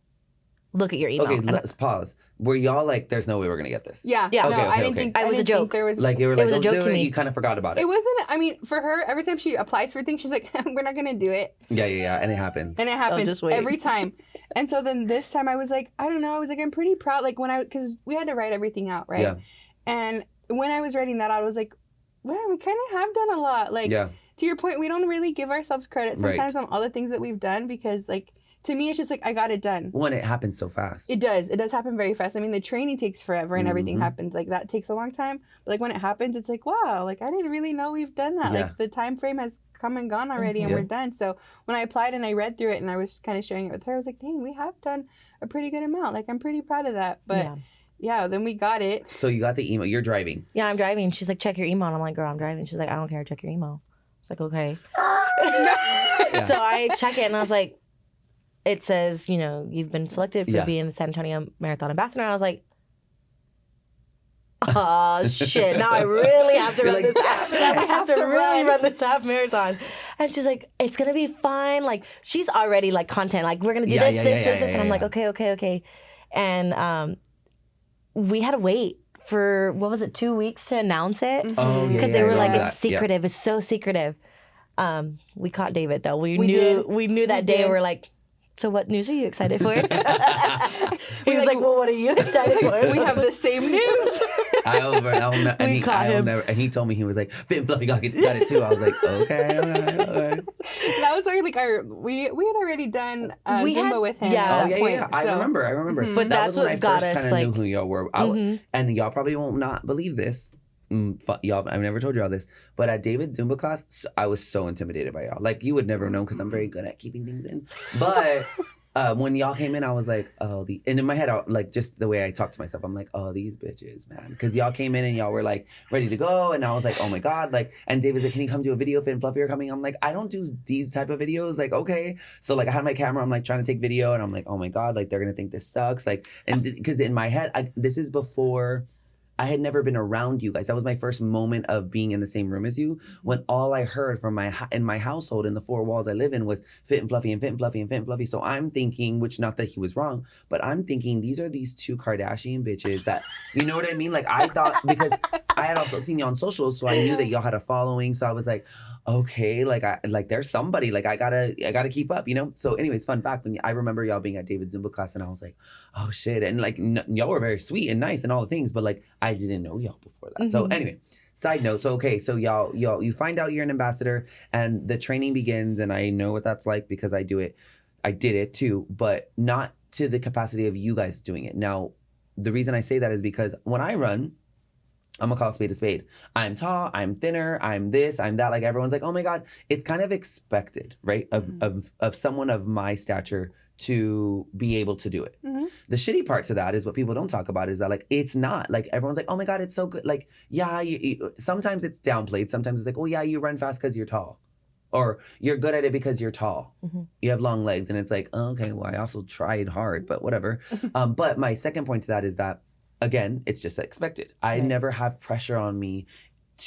Look at your email. Okay, And let's pause. Were y'all like, there's no way we're gonna get this? Yeah. Yeah. No, Okay, I okay, didn't okay. think It was a didn't think joke. There was Like you were It like, was a let's joke do to it. me. You kind of forgot about it. It wasn't. I mean, for her, every time she applies for things, she's like, "We're not gonna do it," Yeah, and it happens. and it happens just wait. every time. And so then this time, I was like, I don't know. I was like, I'm pretty proud. Like because we had to write everything out, right? Yeah. And when I was writing that out, I was like, wow, we kind of have done a lot. Like Yeah, to your point, we don't really give ourselves credit Right. sometimes on all the things that we've done because, like, to me, it's just like I got it done. when it happens so fast. It does. It does happen very fast. I mean, the training takes forever and everything Mhm. happens. Like that takes a long time. But like when it happens, it's like, wow, like I didn't really know we've done that. Yeah. Like the time frame has come and gone already and Yeah. we're done. So when I applied and I read through it and I was kind of sharing it with her, I was like, dang, we have done a pretty good amount. Like I'm pretty proud of that. But yeah, then we got it. So you got the email. You're driving. Yeah, I'm driving. She's like, check your email. And I'm like, girl, I'm driving. She's like, I don't care. Check your email. It's like, okay. So I check it, and I was like, it says, you know, you've been selected for Yeah. being the San Antonio Marathon Ambassador. And I was like, oh, shit. Now I really have to You're run like, this. "Damn it, Now I I have to have to really run." run this half marathon. And she's like, it's going to be fine. Like, she's already, like, content. Like, we're going to do Yeah, this, yeah, this, yeah, this, yeah, this. And I'm yeah, like, yeah. okay. And we had to wait for, what was it, 2 weeks to announce it? Oh, yeah, Because yeah, they I were like, remember it's that. Yeah. secretive. It's so secretive. We caught David though. We did. knew that We day. did. We're like, so what news are you excited for? He We're was like, like, well, what are you excited for? We have the same news. And he told me, he was like, Fit and Fluffy got it too. I was like, okay. That was our we had already done We Zumba had- with him. yeah. at Oh, that yeah, point, yeah. I so- remember. Mhm. But that that's was when what I got first us, kind of knew like- who y'all were. Mhm. And y'all probably won't not believe this. Y'all, I've never told y'all this, but at David's Zumba class, I was so intimidated by y'all. Like, you would never know because I'm very good at keeping things in. But when y'all came in, I was like, and in my head, like, just the way I talk to myself, I'm like, oh, these bitches, man. Because y'all came in and y'all were like ready to go, and I was like, oh my god, like. And David's like, can you come do a video? Fit and Fluffy are coming. I'm like, I don't do these type of videos. Like, okay. So like, I had my camera. I'm like trying to take video, and I'm like, oh my god, like they're gonna think this sucks. Like, and because in my head, this is before. I had never been around you guys. That was my first moment of being in the same room as you. When all I heard from in my household, in the four walls I live in, was Fit and Fluffy and Fit and Fluffy and Fit and Fluffy. So I'm thinking, which not that he was wrong, but I'm thinking these are these two Kardashian bitches that, you know what I mean? Like I thought, because I had also seen you on socials, so I knew that y'all had a following. So I was like, okay, like there's somebody, like I gotta keep up, you know? So anyways, fun fact, I remember y'all being at David's Zumba class, and I was like, oh shit. And like y'all were very sweet and nice and all the things, but like I didn't know y'all before that. So Mhm. anyway, side note. So okay, so y'all you find out you're an ambassador, and the training begins, and I know what that's like because I did it too, but not to the capacity of you guys doing it. Now, the reason I say that is because when I run, I'm gonna call a spade a spade. I'm tall, I'm thinner, I'm this, I'm that. Like everyone's like, oh my God, it's kind of expected, right? Of someone of my stature to be able to do it. Mhm. The shitty part to that is what people don't talk about is that like it's not like everyone's like, oh my God, it's so good. Like, yeah, sometimes it's downplayed. Sometimes it's like, oh yeah, you run fast because you're tall. Or you're good at it because you're tall. Mhm. You have long legs. And it's like, oh, okay, well, I also tried hard, but whatever. But my second point to that is that, again, it's just expected. I Right. never have pressure on me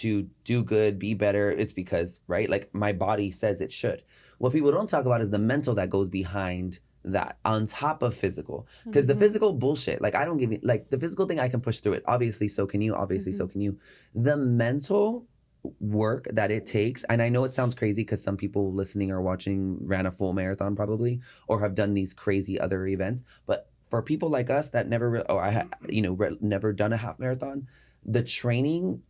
to do good, be better. It's because, right, like my body says it should. What people don't talk about is the mental that goes behind that on top of physical. Because the Mhm. physical bullshit, like I don't give you, like the physical thing I can push through it. Obviously, so can you. Obviously, so can you. The mental work that it takes, and I know it sounds crazy because some people listening or watching ran a full marathon probably, or have done these crazy other events, but for people like us that never never done a half marathon, the training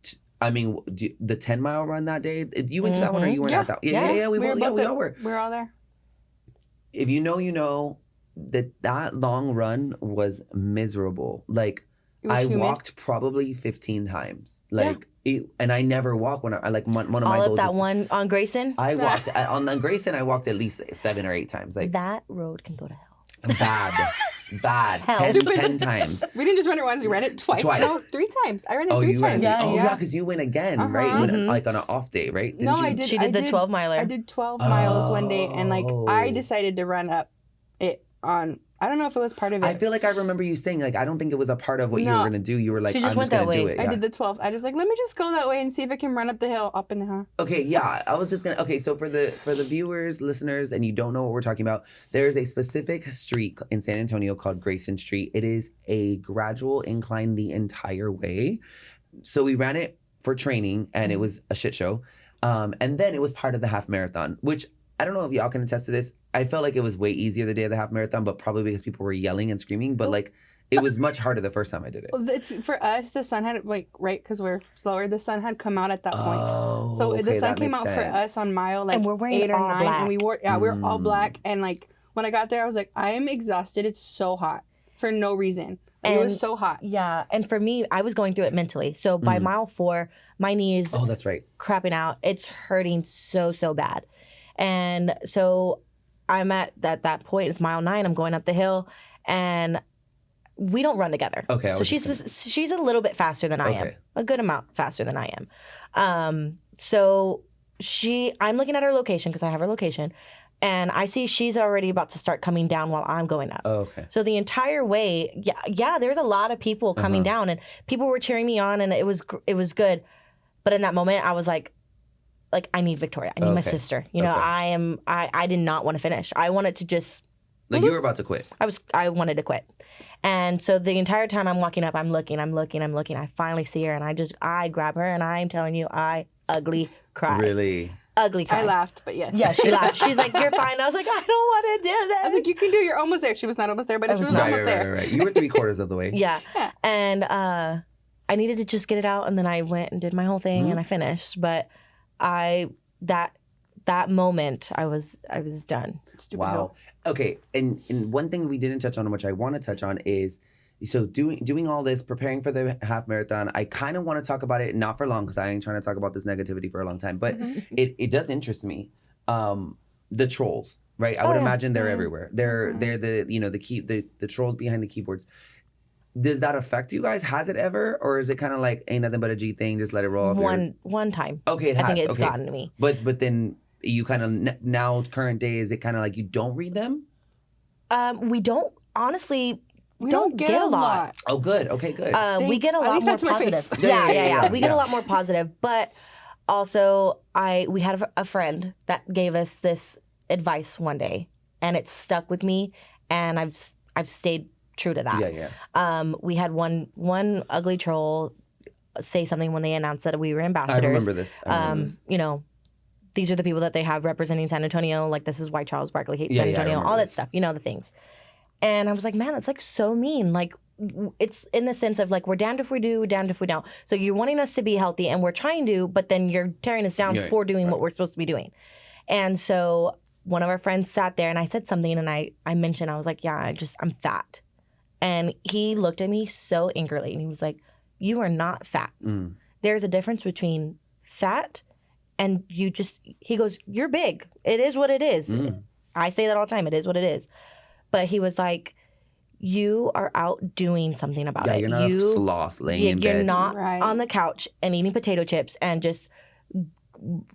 I mean, the 10-mile run that day, you went to that one or you weren't Yeah. at that? Yeah, we were both we there. all were. We're all there. If you know, you know that long run was miserable. Like It was I humid. walked probably 15 times. Like and I never walk when I like one of my All goals up that is to- one on Grayson. I walked on Grayson. I walked at least 7 or 8 times. Like That road can go to hell. bad, bad. Hell. 10 times. We didn't just run it once, we ran it twice. Twice. No, 3 times. I ran it Oh, 3 you times. ran. Oh, yeah. yeah, because you went again, right? Uh-huh. When, Mhm. like on an off day, right? No, you? I did. She did the 12 miler. I did 12 miles one day, and like I Oh. decided to run up it on. I don't know if it was part of it. I feel like I remember you saying, like, I don't think it was a part of what you were No. going to do. You were like, She just I'm went just going that to do way. it. I Yeah. did the 12. I was like, let me just go that way and see if I can run up the hill, up in the hill. Okay, yeah. I was just gonna. Okay, so for the viewers, listeners, and you don't know what we're talking about, there is a specific street in San Antonio called Grayson Street. It is a gradual incline the entire way. So we ran it for training, and it was a shit show. And then it was part of the half marathon, which I don't know if y'all can attest to this. I felt like it was way easier the day of the half marathon, but probably because people were yelling and screaming. But like, it was much harder the first time I did it. Well, it's for us. The sun had like right because we're slower. The sun had come out at that point. Oh, So the okay, sun that came makes out for sense. us on mile like And we're wearing 8 or all 9, and we wore we were all Mm. black. And like when I got there, I was like, I am exhausted. It's so hot for no reason. Like, it was And- so hot. Yeah, and for me, I was going through it mentally. So by Mhm. mile 4, my knee is Oh, that's right. crapping out. It's hurting so bad. And so I'm at that point. It's mile 9. I'm going up the hill, and we don't run together. Okay, I So was just she's a little bit faster than I am. Okay. A good amount faster than I am. So I'm looking at her location because I have her location, and I see she's already about to start coming down while I'm going up. Oh, okay. So the entire way, yeah, there's a lot of people coming Uh-huh. down, and people were cheering me on, and it was good. But in that moment, I was like I need Victoria. I need my Okay. sister. You know, Okay. I did not want to finish. I wanted to just Like you were about to quit. I wanted to quit. And so the entire time I'm walking up, I'm looking. I finally see her, and I grab her, and I'm telling you, I ugly cried. Really? Ugly cried. I laughed, but yes. Yeah, she laughed. She's like, "You're fine." I was like, "I don't want to do this." I was like, you can do. You're almost there. She was not almost there, but I she was was not. almost there. Right. You were 3/4 of the way. Yeah. Yeah. And I needed to just get it out, and then I went and did my whole thing, and I finished. But that moment, I was done. Stupid Wow. hill. Okay. And one thing we didn't touch on, which I want to touch on, is so doing all this, preparing for the half marathon. I kind of want to talk about it, not for long, because I ain't trying to talk about this negativity for a long time. But Mm-hmm. it does interest me. The trolls, right? I would yeah. imagine they're Mhm. everywhere. They're the trolls behind the keyboards. Does that affect you guys? Has it ever, or is it kind of like ain't nothing but a G thing? Just let it roll off. One time, Okay, it has. I think it's okay. gotten to me. But then you kind of now current day, is it kind of like you don't read them? We don't honestly. We Don't don't get get a a lot. lot. Oh, good. Okay, good. We Thank- get a at lot least more not to my face. positive. Yeah, Yeah. We get yeah. a lot more positive, but also we had a friend that gave us this advice one day, and it stuck with me, and I've stayed true to that. yeah. We had one ugly troll say something when they announced that we were I ambassadors. remember this. You know, these are the people that they have representing San Antonio. Like, this is why Charles Barkley hates Yeah, San yeah, I Antonio. remember All that this. stuff. You know, the things. And I was like, man, that's like so mean. Like, it's in the sense of like, we're damned if we do, damned if we don't. So you're wanting us to be healthy, and we're trying to, but then you're tearing us down Yeah, for doing right. what we're supposed to be doing. And so one of our friends sat there, and I said something, and I mentioned, I was like, yeah, I'm fat. And he looked at me so angrily, and he was like, you are not fat. Mm. There's a difference between fat and he goes, you're big. It is what it is. Mm. I say that all the time. It is what it is. But he was like, you are out doing something about Yeah, it. you're not a sloth laying in You're bed. not Right. on the couch and eating potato chips and just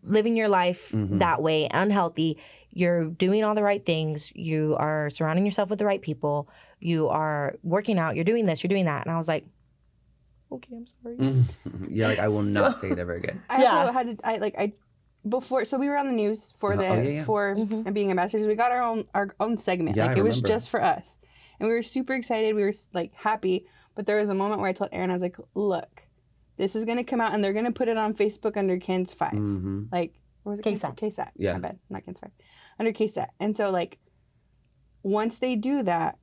living your life Mhm. that way, unhealthy. You're doing all the right things. You are surrounding yourself with the right people. You are working out. You're doing this. You're doing that. And I was like, okay, I'm sorry. Yeah, like I will not say it ever again. I Yeah. also had to, before, so we were on the news for Uh-huh. Oh, yeah. for Mhm. being ambassadors. We got our own segment. Yeah, Like I it was remember. just for us, and we were super excited. We were like happy, but there was a moment where I told Aaron, I was like, "Look, this is gonna come out, and they're gonna put it on Facebook under Ken's 5. Mm-hmm. Like, what was it? KSAT. KSAT. Yeah. My bad, not Ken's 5. Under KSAT, and so like, once they do that,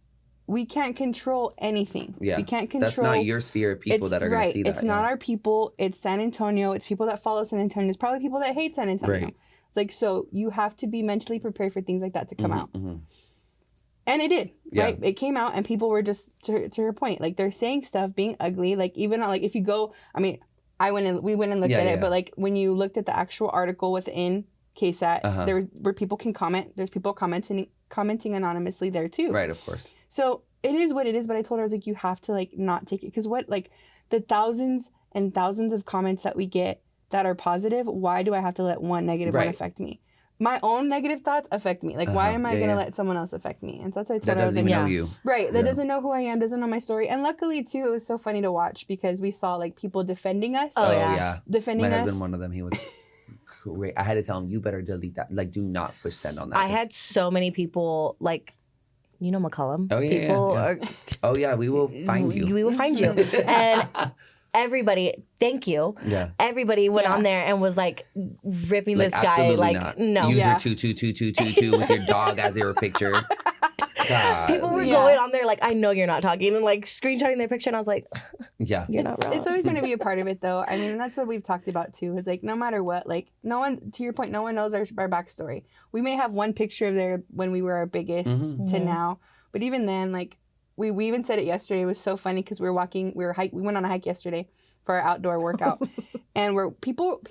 we can't control anything. Yeah, we can't control. That's not your sphere of people It's that are going to right. see that. It's not our people. It's San Antonio. It's people that follow San Antonio. It's probably people that hate San Antonio. Right. It's like, so you have to be mentally prepared for things like that to come out. Mm-hmm. And it did, Yeah. right? It came out, and people were just, to her point, like they're saying stuff, being ugly. Like even like if you go, I mean, we went and looked Yeah, at yeah. it, but like when you looked at the actual article within KSAT, Uh-huh. there where people can comment. There's people commenting anonymously there too. Right, of course. So it is what it is. But I told her, I was like, you have to like not take it, because what, like, the thousands and thousands of comments that we get that are positive, why do I have to let one negative one Right. affect me? My own negative thoughts affect me. Like, why am I Yeah, gonna yeah. let someone else affect me? And so that's why I told That her, I was doesn't like, even know Yeah. you. right, that Yeah. doesn't know who I am, doesn't know my story. And luckily too, it was so funny to watch because we saw like people defending us, Oh, Oh yeah. yeah. defending My us. husband, one of them, he was great. I had to tell him, you better delete that. Like, do not push send on that. I 'cause- had so many people like, you know, McCullum. Oh, yeah, yeah, people yeah. are. Oh yeah, we will find you. We will find you. And everybody, thank you. Yeah. Everybody went Yeah. on there and was like ripping Like, this guy. absolutely Like, not. no. User Yeah. 22222 with your dog as your picture. God. People were Yeah. going on there like, I know you're not talking, and like screenshotting their picture, and I was like, Yeah. you're not wrong. It's always going to be a part of it, though. I mean, and that's what we've talked about too. Is like, no matter what, like, no one, to your point, no one knows our backstory. We may have one picture of there when we were our biggest Mhm. to Mhm. now, but even then, like, we even said it yesterday. It was so funny because we were walking, we went on a hike yesterday for our outdoor workout, and where people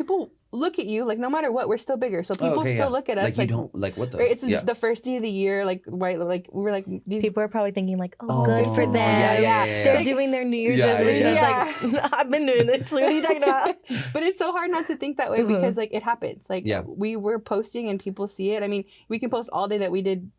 look at you, like, no matter what, we're still bigger, so people okay, still yeah. look at us Like, you don't, like, what the? right, it's yeah. the first day of the year, like, right, like we were like these. People are probably thinking like, oh, Oh, good for them. yeah. They're doing their New Year's Yeah, resolutions. yeah. Like, I've been doing this. What are you talking about? But it's so hard not to think that way Mhm. because like it happens. Like Yeah. we were posting and people see it. I mean, we can post all day that we did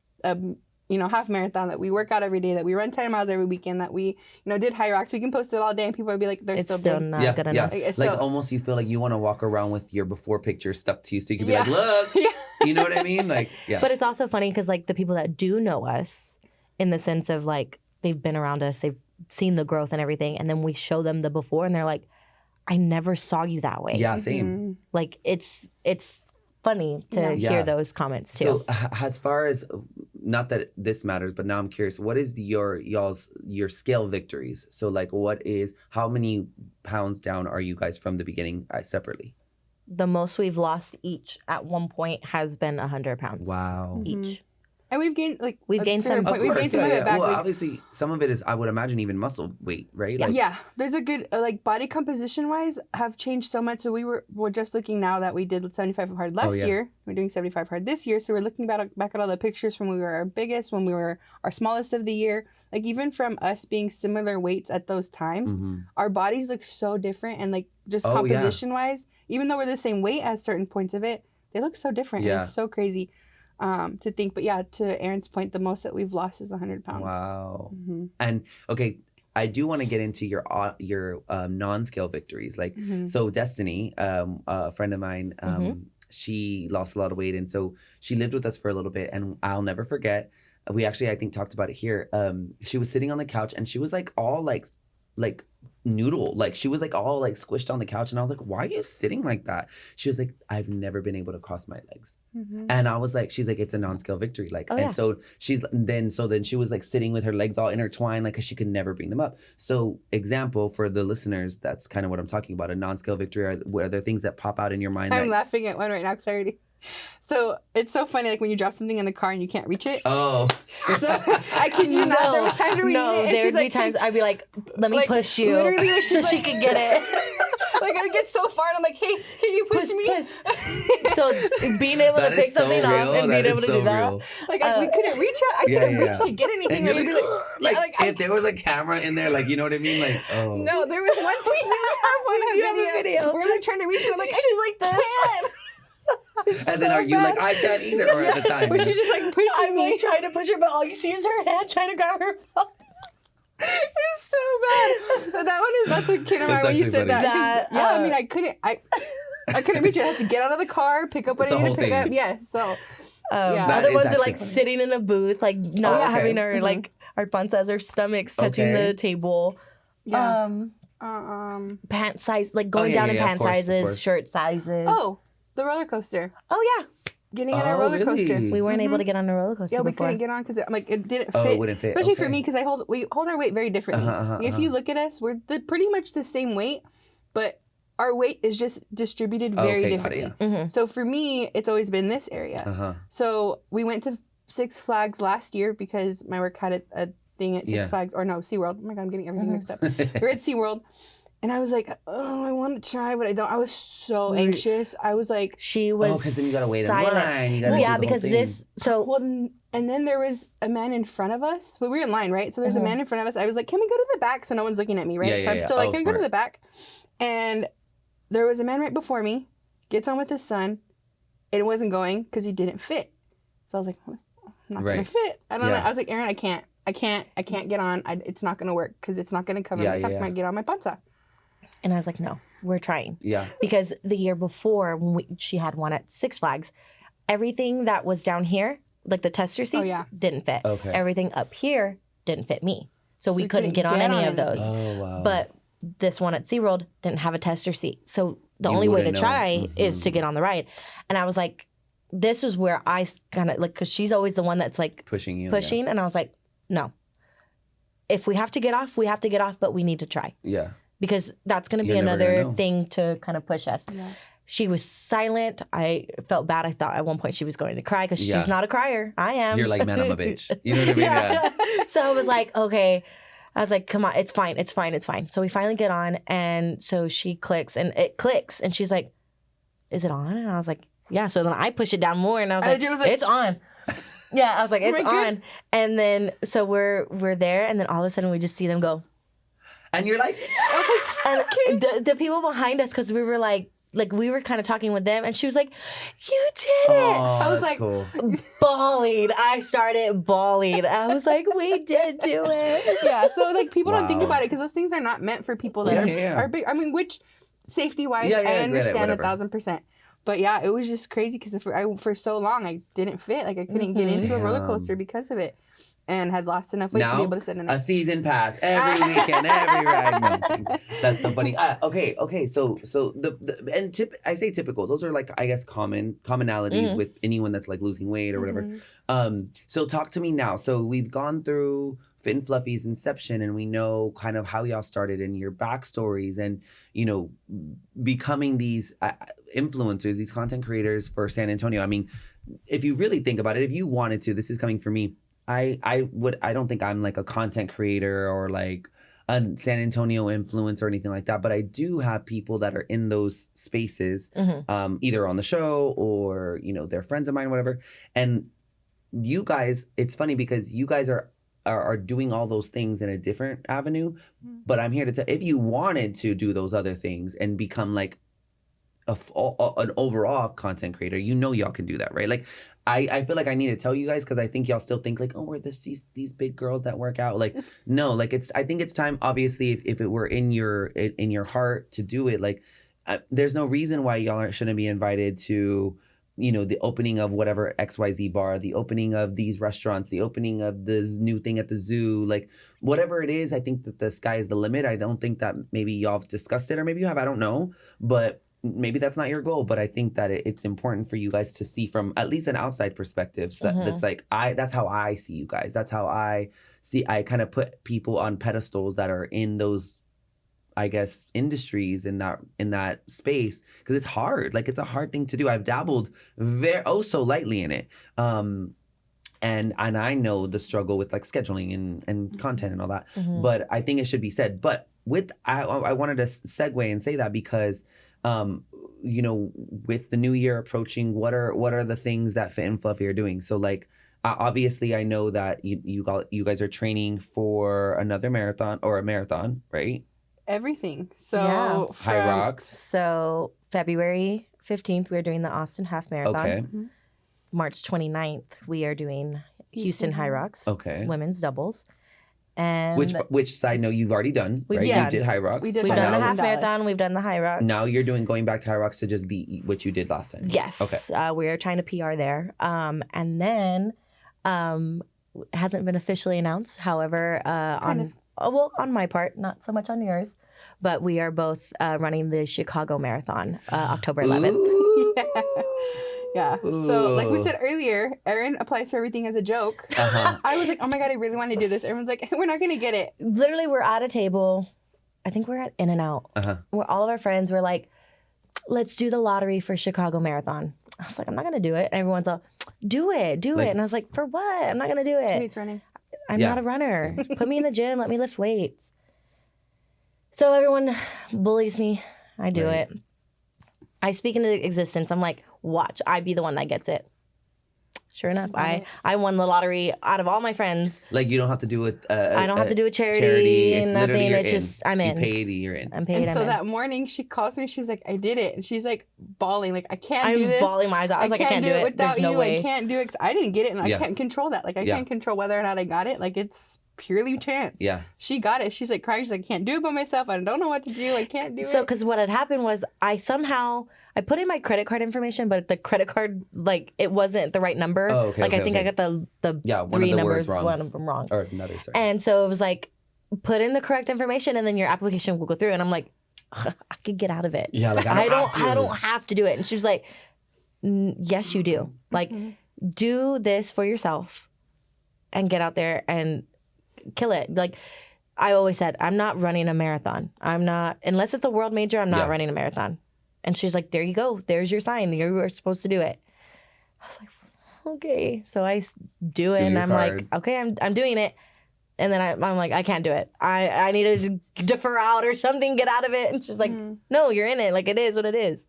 half marathon, that we work out every day, that we run 10 miles every weekend, that we did high rocks. We can post it all day and people would be like, they're It's still still big. not yeah, good yeah. enough. Like, it's Like so- almost you feel like you want to walk around with your before picture stuck to you, so you can be Yeah. like, look, Yeah. you know what I mean? Like, yeah. But it's also funny because like the people that do know us, in the sense of like they've been around us, they've seen the growth and everything, and then we show them the before, and they're like, "I never saw you that way." Yeah, same. Mhm. Like it's funny to Yeah. hear Yeah. those comments too. So as far as, not that this matters, but now I'm curious, what is your scale victories? So like, how many pounds down are you guys from the beginning separately? The most we've lost each at one point has been 100 pounds. Wow. Each. And we've gained like We've gained to your some- Of point, we've course, gained some yeah, of it yeah. back. Well, We've- obviously, some of it is, I would imagine, even muscle weight, right? Like, yeah, there's a good like body composition wise have changed so much. So we're just looking now that we did 75 hard last yeah. year. We're doing 75 hard this year. So we're looking back at all the pictures from when we were our biggest, when we were our smallest of the year. Like even from us being similar weights at those times, Mhm. our bodies look so different, and like just Oh, yeah. composition wise, even though we're the same weight at certain points of it, they look so different. Yeah. And it's so crazy to think. But yeah, to Aaron's point, the most that we've lost is 100 pounds. Wow. Mm-hmm. And okay, I do want to get into your non-scale victories. Like, Mm-hmm. so Destiny, a friend of mine, she lost a lot of weight, and so she lived with us for a little bit. And I'll never forget. We actually, I think, talked about it here. She was sitting on the couch, and she was like all like noodle, like she was like all like squished on the couch, and I was like, why are you sitting like that? She was like, I've never been able to cross my legs. Mm-hmm. And I was like, she's like, it's a non-scale victory. Like, Oh, and yeah. so then she was like sitting with her legs all intertwined, like, cause she could never bring them up. So example for the listeners, that's kind of what I'm talking about. A non-scale victory are there things that pop out in your mind? I'm that, laughing at one right now because I already. So it's so funny, like when you drop something in the car and you can't reach it. oh. So I kid you not, there was times where we no, needed it, and there'd she's be like, times I'd be like, let me like, push you literally, like, so she's she like- could get it. like I get so far and I'm like, hey, can you push me? So being able That to pick is so something real. up and That being able is to so do that. real. Like we couldn't reach it. I Yeah, couldn't yeah, reach yeah. to get anything. And you're I'd be like, like, if there was a camera in there, like, you know what I mean? Like, oh. no, there was one time We do have a video. We're like trying to reach it. I'm like, I She's like this. can't. And then so are you bad. like, I can't either, or at the time? But she's just like pushing I'm me. like trying to push her, but all you see is her hand trying to grab her phone. It's so bad. But that's a kid of mine That's when you actually said funny. that. 'cause, That, yeah, I mean, I couldn't reach it. I had to get out of the car, pick up what It's I a needed whole to pick thing. up. Yeah, so Yeah. That Other is ones are actually like funny. sitting in a booth, like not okay. having our Mhm. like our panzas or stomachs touching Okay. the table. yeah. Pant size, like going yeah, down yeah, in yeah, of pant course, of sizes, course. shirt sizes. Oh, the roller coaster. Oh yeah, Getting on a roller coaster. we weren't Mhm. able to get on a roller coaster Yeah, we before. couldn't get on because like it didn't Oh, fit. it wouldn't fit. Especially for okay. me because we hold our weight very differently. If you look at us, we're pretty much the same weight, but our weight is just distributed very Okay, got it, differently. Mhm. So for me, it's always been this area. Uh-huh. So we went to Six Flags last year because my work had a thing at Six Yeah. Flags, or no, SeaWorld. Oh my God, I'm getting everything Mhm. mixed up. We were at SeaWorld, And I was like, oh, I want to try, but I don't. I was so anxious. I was like, She was because then you gotta wait silent. in line. You gotta Well, do yeah, the whole because thing. this. So well, and then there was a man in front of us. Well, we were in line, right? So there's a man in front of us. I was like, can we go to the back so no one's looking at me, right? Yeah, so yeah, I'm yeah. still like, Oh, can we go to smart. the back? And there was a man right before me, gets on with his son. It wasn't going because he didn't fit. So I was like, I'm not gonna Right. fit. I don't know. Yeah. I was like, Aaron, I can't get on. It's not gonna work because it's not gonna cover Yeah, my cup. yeah. I might get on my panza. and I was like, no, we're trying. Yeah. Because the year before, when she had one at Six Flags, everything that was down here, like the tester seats, yeah. didn't fit. Okay. Everything up here didn't fit me. So we we couldn't couldn't get on get any on of it. those. Oh wow. But this one at SeaWorld didn't have a tester seat. So the You only way to wouldn't know. try is to Mhm. get on the ride. And I was like, this is where I kind of like, because she's always the one that's like pushing you. pushing. And I was like, no. If we have to get off, we have to get off, but we need to try. Yeah. Because that's going to be You're never another gonna know. thing to kind of push us. Yeah. She was silent. I felt bad. I thought at one point she was going to cry because Yeah. she's not a crier. I am. You're like, man, I'm a bitch. You know what I mean? Yeah. So I was like, okay. I was like, come on, it's fine, it's fine, it's fine. So we finally get on, and so she clicks, and it clicks, and she's like, is it on? And I was like, yeah. So then I push it down more, and I was like, it's on. Yeah, I was like, it's my God. on. And then so we're there, and then all of a sudden we just see them go. And you're like, And the people behind us, because we were like we were kind of talking with them, and she was like, you did it. oh, I was that's like- cool. Bawling. I started bawling. I was like, we did do it. Yeah. So like people don't think Wow. about it because those things are not meant for people that Yeah. are big. I mean, which safety wise, Yeah, I I get it, understand whatever. 1,000%. But yeah, it was just crazy because for so long I didn't fit. Like I couldn't get Mhm. into a roller Damn. coaster because of it, and had lost enough weight to Now, be able to sit in A it. season pass every weekend, every ride. No, I'm kidding. That's so funny. Okay. So I say typical. Those are like, I guess, commonalities Mhm. with anyone that's like losing weight or whatever. Mhm. So talk to me now. So we've gone through Fit and Fluffy's inception, and we know kind of how y'all started and your backstories, and becoming these influencers, these content creators for San Antonio. I mean, if you really think about it, if you wanted to, this is coming from me. I don't think I'm like a content creator or like a San Antonio influence or anything like that, but I do have people that are in those spaces, Mhm. either on the show or they're friends of mine, whatever. And you guys, it's funny because you guys are doing all those things in a different avenue, but I'm here to tell, if you wanted to do those other things and become like an overall content creator, y'all can do that, right? Like I feel like I need to tell you guys, because I think y'all still think like, oh, we're these big girls that work out. Like, no, like I think it's time, obviously, if it were in your heart to do it, like there's no reason why y'all shouldn't be invited to the opening of whatever XYZ bar, the opening of these restaurants, the opening of this new thing at the zoo, like whatever it is. I think that the sky is the limit. I don't think that maybe y'all have discussed it, or maybe you have, I don't know, but maybe that's not your goal. But I think that it's important for you guys to see from at least an outside perspective. So that's like, that's how I see you guys. That's how I kind of put people on pedestals that are in those, I guess, industries in that space, because it's hard. Like, it's a hard thing to do. I've dabbled so lightly in it. And I know the struggle with like scheduling and content and all that. Mhm. But I think it should be said. But I wanted to segue and say that because with the new year approaching, what are the things that Fit and Fluffy are doing? So like, obviously I know that you guys are training for another marathon, or a marathon, right? Everything. So Yeah. High Rocks. So February 15th, we're doing the Austin Half Marathon. Okay. Mhm. March 29th, we are doing Houston High Rocks, Okay. women's doubles. And Which side note you've already done, We've- right? yes. You did High Rocks. We did we've So done the now, half Dallas. marathon, we've done the High Rocks. now you're going back to High Rocks to just be what you did last time. Yes. Okay. We're trying to PR there. And then hasn't been officially announced. However, on my part, not so much on yours, but we are both running the Chicago Marathon October 11th. Ooh. Yeah. So like we Ooh. said earlier, Erin applies for everything as a joke. Uh-huh. I was like, oh my God, I really want to do this. Everyone's like, we're not going to get it. Literally, we're at a table. I think we're at In-N-Out. Uh-huh. Where all of our friends were like, let's do the lottery for Chicago Marathon. I was like, I'm not going to do it. And everyone's like, do it. Like- And I was like, for what? I'm not going to do She it. hates running. I'm Yeah, not a runner. Put me in the gym. Let me lift weights. So everyone bullies me. I do Right. it. I speak into existence. I'm like, watch, I be the one that gets it. Sure enough, I won the lottery out of all my friends. Like you don't have to do it. I don't have to do a charity It's and literally nothing. you're It's in. just I'm You in. paid, you're in. I'm paid. And I'm so in. that morning she calls me. She's like, I did it. And she's like bawling, like, I can't do I'm this. bawling my eyes out. I was like, I can't do it. without There's no you. way. I can't do it 'cause I didn't get it, and Yeah. I can't control that. Like, I Yeah. can't control whether or not I got it. Like, it's purely chance. Yeah. She got it. She's like crying. She's like, I can't do it by myself. I don't know what to do. I can't do So, it. because what had happened was I put in my credit card information, but the credit card, like, it wasn't the right number. Oh, okay, Like, okay, I think okay. I got the Yeah. One three of the numbers, words wrong. one of them wrong. Or another. Sorry. And so it was like, put in the correct information, and then your application will go through. And I'm like, I could get out of it. yeah. Like I don't have to. have to do it. And she was like, yes, you do. Like, Mhm. do this for yourself and get out there and kill it. Like, I always said, I'm not running a marathon. I'm not, unless it's a world major, I'm not Yeah. running a marathon. And she's like, there you go. There's your sign. You were supposed to do it. I was like, okay. So I do it, Do and your I'm card. like, okay, I'm doing it. And then I'm like, I can't do it. I need to defer out or something, get out of it. And she's like, Mhm. no, you're in it. Like, it is what it is.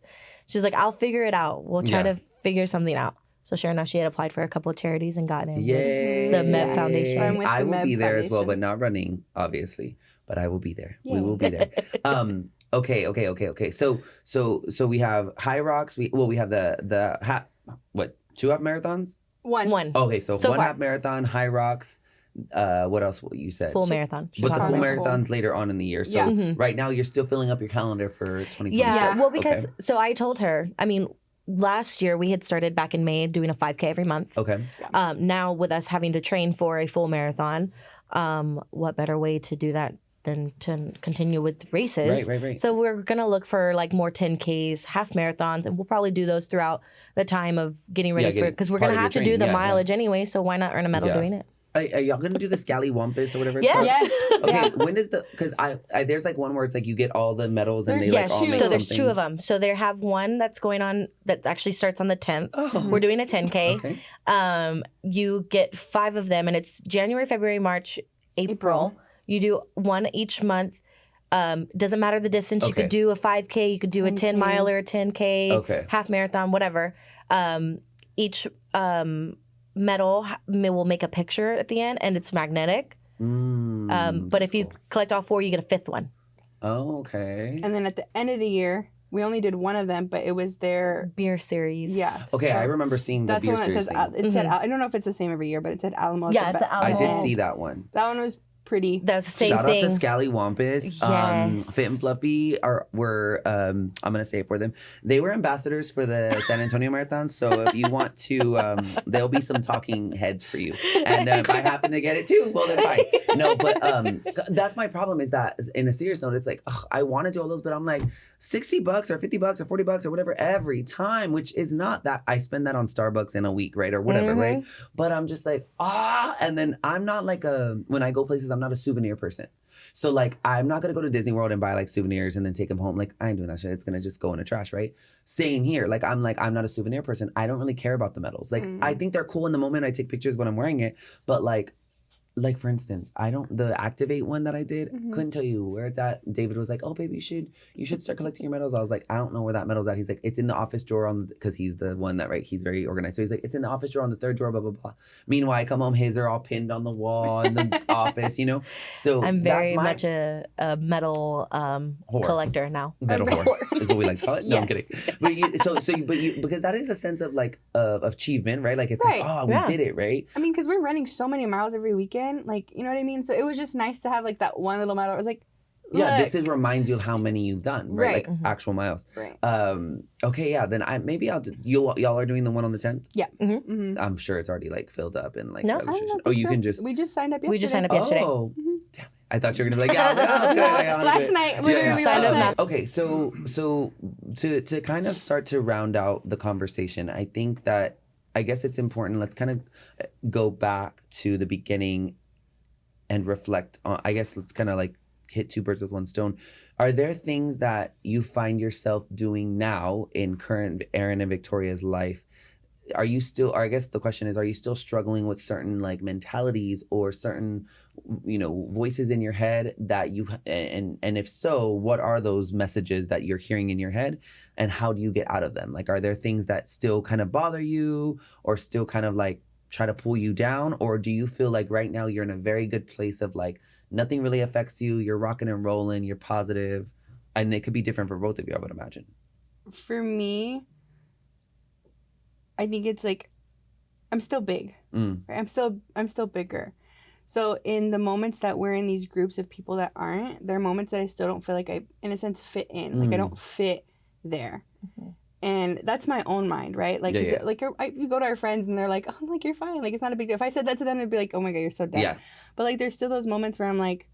She's like, I'll figure it out. We'll try Yeah. to figure something out. So sure enough, she had applied for a couple of charities and gotten in. Yay. The Med Foundation. I'm with I the will Med be there as well, Foundation. but not running, obviously. But I will be there. We Yay. will be there. Okay. So we have High Rocks. We have the two half marathons? One. Okay, so So one far. half marathon, High Rocks. What else? What you said? Full marathon. But the Chicago full Marathon. marathons later on in the year. So Yeah. Mhm. right now you're still filling up your calendar for 2026. Yeah, Yes. well, because Okay. so I told her. I mean, last year we had started back in May doing a 5K every month. Okay. Now with us having to train for a full marathon, what better way to do that than to continue with races? Right. So we're gonna look for like more 10Ks, half marathons, and we'll probably do those throughout the time of getting ready Yeah, for getting because we're part gonna of have your to do training. the Yeah, yeah. mileage anyway. So why not earn a medal Yeah. doing it? Are y'all gonna do the Scallywampus or whatever? It's Yes. called? Yes. Okay. Yeah. When is the? Because I there's like one where it's like you get all the medals and they There's like all two. make So there's something. two of them. So they have one that's going on that actually starts on the 10th. Oh. We're doing a 10K. Okay. You get 5 of them, and it's January, February, March, April. You do one each month. Doesn't matter the distance. You Okay. could do a 5K. You could do a 10 mile or a 10K, Okay. half marathon, whatever. Each medal will make a picture at the end, and it's magnetic. But That's if you cool. collect all 4, you get a 5th one. Oh, okay. And then at the end of the year, we only did one of them, but it was their Beer series. yeah. Okay, so I remember seeing the That's the beer one that series says thing. it said Mhm. I don't know if it's the same every year, but it said Alamo. Yeah, it's an I did Alamo. see that one. That one was pretty. That's the same Shout thing. out to Scallywampus. Yes. Fit and Fluffy were I'm gonna say it for them. They were ambassadors for the San Antonio Marathon. So if you want to, there'll be some talking heads for you. And if I happen to get it too, well then fine. No, but that's my problem is that in a serious note, it's like ugh, I want to do all those, but I'm like $60 or $50 or $40 or whatever every time, which is not that I spend that on Starbucks in a week, right? Or whatever, Mhm. right? But I'm just like, and then I'm not like when I go places, I'm not a souvenir person. So like, I'm not gonna go to Disney World and buy like souvenirs and then take them home. Like, I ain't doing that shit. It's gonna just go in the trash, right? Same here. Like, I'm not a souvenir person. I don't really care about the medals. Like, I think they're cool in the moment. I take pictures when I'm wearing it. But like for instance, the Activate one that I did, Mhm. couldn't tell you where it's at. David was like, "Oh, baby, you should start collecting your medals." I was like, "I don't know where that medal's at." He's like, "It's in the office drawer because he's the one that he's very organized." So he's like, "It's in the office drawer on the 3rd drawer, blah blah blah." Meanwhile, I come home, his are all pinned on the wall in the office, you know. So I'm very that's my much a medal Whore. collector now. metal whore is what we like to call it. No, I'm Yes. kidding. But because that is a sense of like of achievement, right? Like it's Right. like, oh, we Yeah. did it, right? I mean, because we're running so many miles every weekend, like you know what I mean. So it was just nice to have like that one little medal. It was like, Yeah, look. this reminds you of how many you've done, right? Right. Like Mhm. actual miles. Right. Okay, yeah. Then I'll do. Y'all are doing the one on the 10th. Mm-hmm. I'm sure it's already like filled up and like. No, registration. Oh, you can just. We just signed up yesterday. We just signed up yesterday. Oh, Mhm. damn it! I thought you were gonna be like, yeah, I'll do it, I'll do Last it. night, Yeah, literally yeah. Signed up last night. Okay, so to kind of start to round out the conversation, I think that I guess it's important. Let's kind of go back to the beginning and reflect on. I guess let's kind of like hit 2 birds with 1 stone. Are there things that you find yourself doing now in current Aaron and Victoria's life are you still, or I guess the question is, are you still struggling with certain like mentalities or certain, voices in your head that you, and if so, what are those messages that you're hearing in your head, and how do you get out of them? Like, are there things that still kind of bother you or still kind of like try to pull you down? Or do you feel like right now you're in a very good place of like, nothing really affects you, you're rocking and rolling, you're positive, and it could be different for both of you, I would imagine. For me, I think it's like I'm still big. Mm. Right? I'm still bigger. So in the moments that we're in these groups of people that aren't, there are moments that I still don't feel like I, in a sense, fit in. Like I don't fit there. Mm-hmm. And that's my own mind, right? Like, Yeah. like you go to our friends and they're like, oh, like, you're fine. Like, it's not a big deal. If I said that to them, they'd be like, oh my God, you're so dumb. Yeah. But like, there's still those moments where I'm like,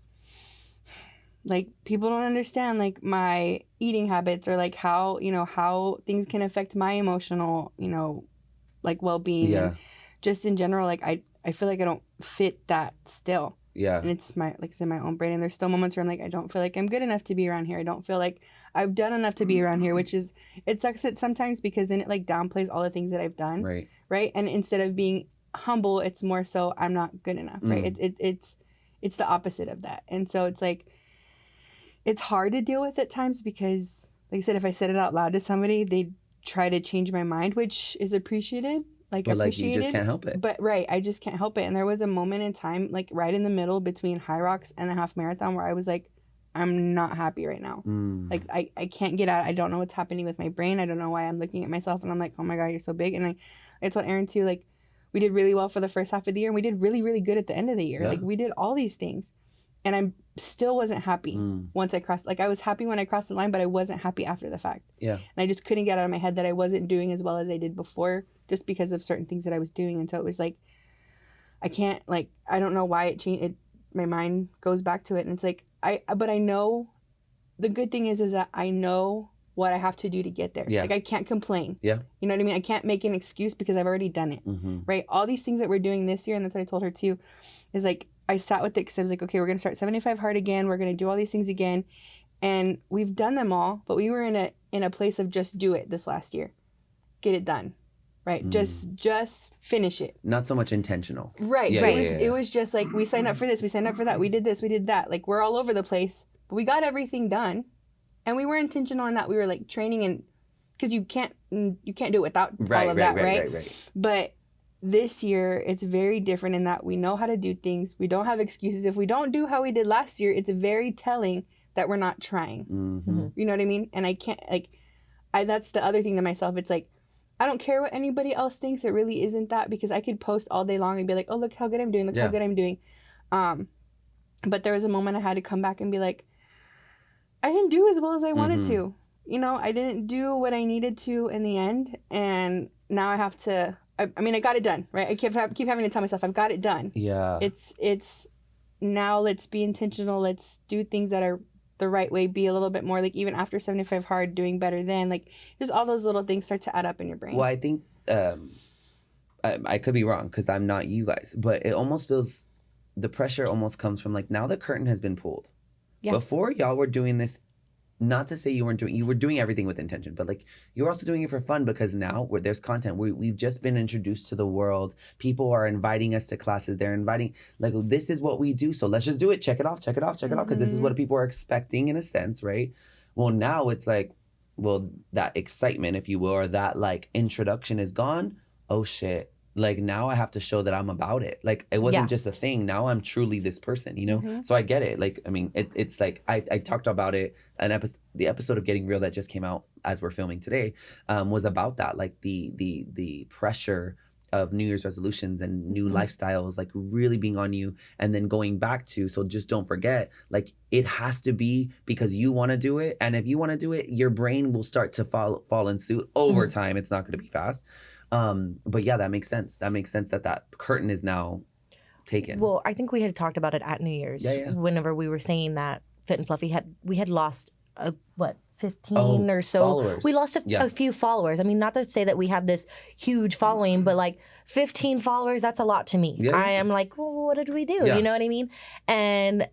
people don't understand like my eating habits or like how, how things can affect my emotional, like well-being. Yeah. And just in general, like I feel like I don't fit that still. Yeah. And it's it's in my own brain. And there's still moments where I'm like, I don't feel like I'm good enough to be around here. I don't feel like I've done enough to be around here, which is, it sucks it sometimes because then it like downplays all the things that I've done. Right. Right. And instead of being humble, it's more so I'm not good enough. Right. It's the opposite of that. And so it's like, it's hard to deal with at times because, like I said, if I said it out loud to somebody, they'd try to change my mind, which is appreciated. Like you just can't help it. But right, I just can't help it. And there was a moment in time, like right in the middle between High Rocks and the half marathon, where I was like, I'm not happy right now. Like I can't get out. I don't know what's happening with my brain. I don't know why I'm looking at myself and I'm like, oh my God, you're so big. And I told Aaron too, like we did really well for the first half of the year and we did really, really good at the end of the year. Yeah. Like we did all these things. And I still wasn't happy once I crossed. Like I was happy when I crossed the line, but I wasn't happy after the fact. Yeah. And I just couldn't get out of my head that I wasn't doing as well as I did before, just because of certain things that I was doing. And so it was like, I can't, like, I don't know why it changed. My mind goes back to it, and it's like but I know. The good thing is that I know what I have to do to get there. Yeah. Like I can't complain. Yeah. You know what I mean? I can't make an excuse because I've already done it. Right? All these things that we're doing this year, and that's what I told her too, is like I sat with it because I was like, okay, we're gonna start 75 hard again. We're gonna do all these things again, and we've done them all. But we were in a place of just do it this last year, get it done, right? Just finish it. Not so much intentional. Right. Yeah, Right. yeah, yeah. It was just like we signed up for this, we signed up for that, we did this, we did that. Like we're all over the place, but we got everything done, and we were intentional in that. We were like training, and because you can't do it without all of that, right? But this year it's very different in that we know how to do things. We don't have excuses. If we don't do how we did last year, it's very telling that we're not trying. You know what I mean? And I can't that's the other thing to myself. It's like, I don't care what anybody else thinks. It really isn't that, because I could post all day long and be like, oh, look how good I'm doing. Look how good I'm doing. But there was a moment I had to come back and be like, I didn't do as well as I wanted to. I didn't do what I needed to in the end. And now I have to, I got it done, right? I keep having to tell myself, I've got it done. Yeah. It's now let's be intentional. Let's do things that are the right way, be a little bit more like, even after 75 hard, doing better then, like just all those little things start to add up in your brain. Well, I think I could be wrong because I'm not you guys, but it almost feels, the pressure almost comes from like, now the curtain has been pulled. Yeah. Before, y'all were doing this, not to say you were doing everything with intention, but like you were also doing it for fun, because now there's content. We've just been introduced to the world. People are inviting us to classes. They're inviting, like, this is what we do, so let's just do it. Check it off, because this is what people are expecting in a sense, right? Well, now it's like, well, that excitement, if you will, or that like introduction is gone. Oh shit. Like now I have to show that I'm about it. Like it wasn't just a thing. Now I'm truly this person, So I get it. Like, I mean, it's like I talked about it. The episode of Getting Real that just came out as we're filming today was about that. Like the pressure of New Year's resolutions and new lifestyles, like really being on you, and then going back to, so just don't forget, like it has to be because you want to do it. And if you want to do it, your brain will start to fall in suit over time. It's not going to be fast. But yeah, that makes sense. That makes sense that curtain is now taken. Well, I think we had talked about it at New Year's. Yeah. Whenever we were saying that Fit and Fluffy we had lost 15 or so followers. We lost a few followers. I mean, not to say that we have this huge following, but like 15 followers, that's a lot to me. Yeah. I am like, well, what did we do? Yeah. You know what I mean? And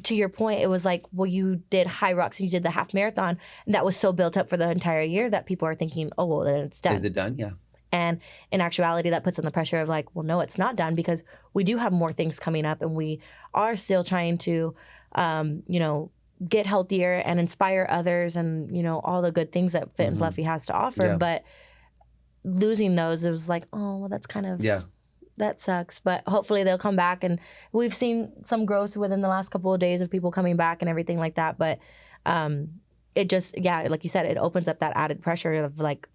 to your point, it was like, well, you did High Rocks and you did the half marathon, and that was so built up for the entire year that people are thinking, oh, well, then it's done. Is it done? Yeah. And in actuality, that puts on the pressure of like, well, no, it's not done, because we do have more things coming up, and we are still trying to, you know, get healthier and inspire others, and, you know, all the good things that Fit and Fluffy has to offer. Yeah. But losing those, it was like, oh, well, that's kind of, that sucks. But hopefully they'll come back, and we've seen some growth within the last couple of days of people coming back and everything like that. But it just, like you said, it opens up that added pressure of like,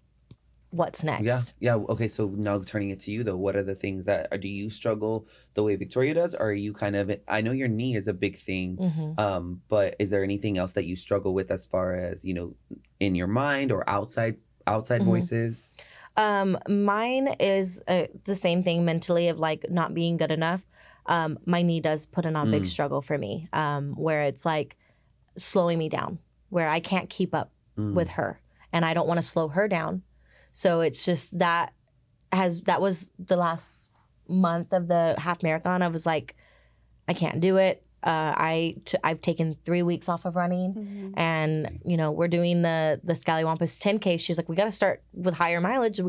what's next? Yeah. Okay. So now turning it to you though, what are the things that do you struggle the way Victoria does, or are you kind of? I know your knee is a big thing, but is there anything else that you struggle with as far as, you know, in your mind or outside voices? Mine is the same thing mentally of like not being good enough. My knee does put in a big struggle for me, where it's like slowing me down, where I can't keep up with her, and I don't want to slow her down. So it's just that was the last month of the half marathon. I was like, I can't do it. I've taken 3 weeks off of running, and you know, we're doing the Scallywampus 10K. She's like, we got to start with higher mileage.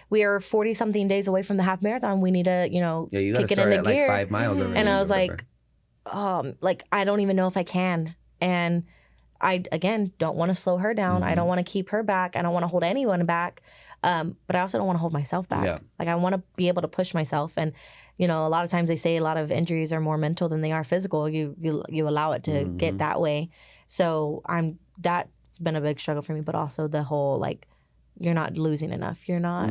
We are 40 something days away from the half marathon. We need to, you know, you kick it start into at gear. like 5 miles. And I was like, I don't even know if I can. And I, again, don't want to slow her down. I don't want to keep her back. I don't want to hold anyone back. But I also don't want to hold myself back. Yeah. Like, I want to be able to push myself. And, you know, a lot of times they say a lot of injuries are more mental than they are physical. You allow it to get that way. So that's been a big struggle for me. But also the whole, like, you're not losing enough. You're not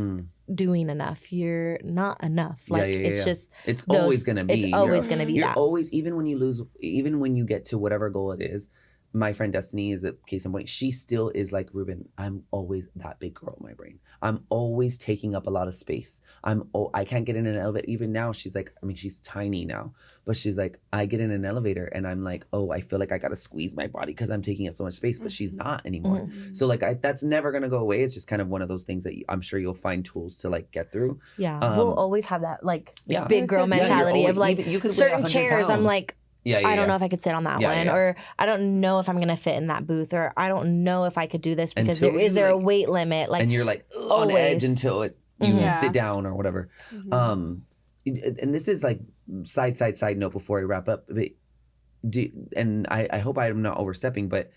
doing enough. You're not enough. Like, it's just... It's always going to be. It's always going to be you're that. Always, even when you lose, even when you get to whatever goal it is, my friend Destiny is a case in point. She still is like, Ruben, I'm always that big girl in my brain. I'm always taking up a lot of space. I can't get in an elevator. Even now, she's like, I mean, she's tiny now, but she's like, I get in an elevator and I'm like, oh, I feel like I got to squeeze my body because I'm taking up so much space, but she's not anymore. So like, that's never going to go away. It's just kind of one of those things that I'm sure you'll find tools to like get through. Yeah. We'll always have that like Yeah. big girl Yeah, you're mentality always- of like even- you could weigh certain 100 chairs. I'm pounds. like, I don't know if I could sit on that one, or I don't know if I'm gonna fit in that booth, or I don't know if I could do this because Until is there a like- weight limit? Like, and you're like on edge until you Yeah. sit down or whatever. And this is like side note before we wrap up. But I hope I'm not overstepping, but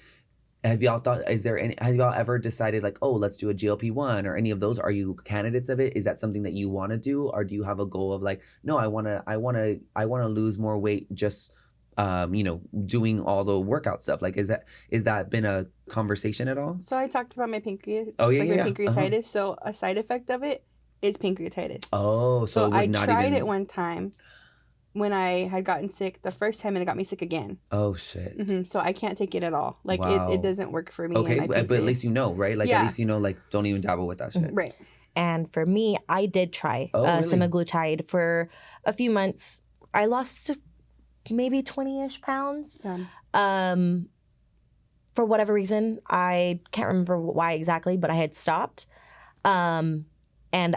have y'all thought? Have y'all ever decided like, oh, let's do a GLP-1 or any of those? Are you candidates of it? Is that something that you want to do, or do you have a goal of like, no, I wanna lose more weight just. You know, doing all the workout stuff. Like, is that been a conversation at all? So I talked about my pancreas. Oh, yeah, my yeah. pancreatitis. So a side effect of it is pancreatitis. Oh, so it would I not tried even... it one time when I had gotten sick the first time, and it got me sick again. Oh shit. So I can't take it at all. Like Wow. it doesn't work for me. Okay, and my but at least you know, right? Like Yeah. at least you know, like don't even dabble with that shit. Right. and for me, I did try Really? semaglutide for a few months. I lost maybe 20-ish pounds. For whatever reason, I can't remember why exactly, but I had stopped, and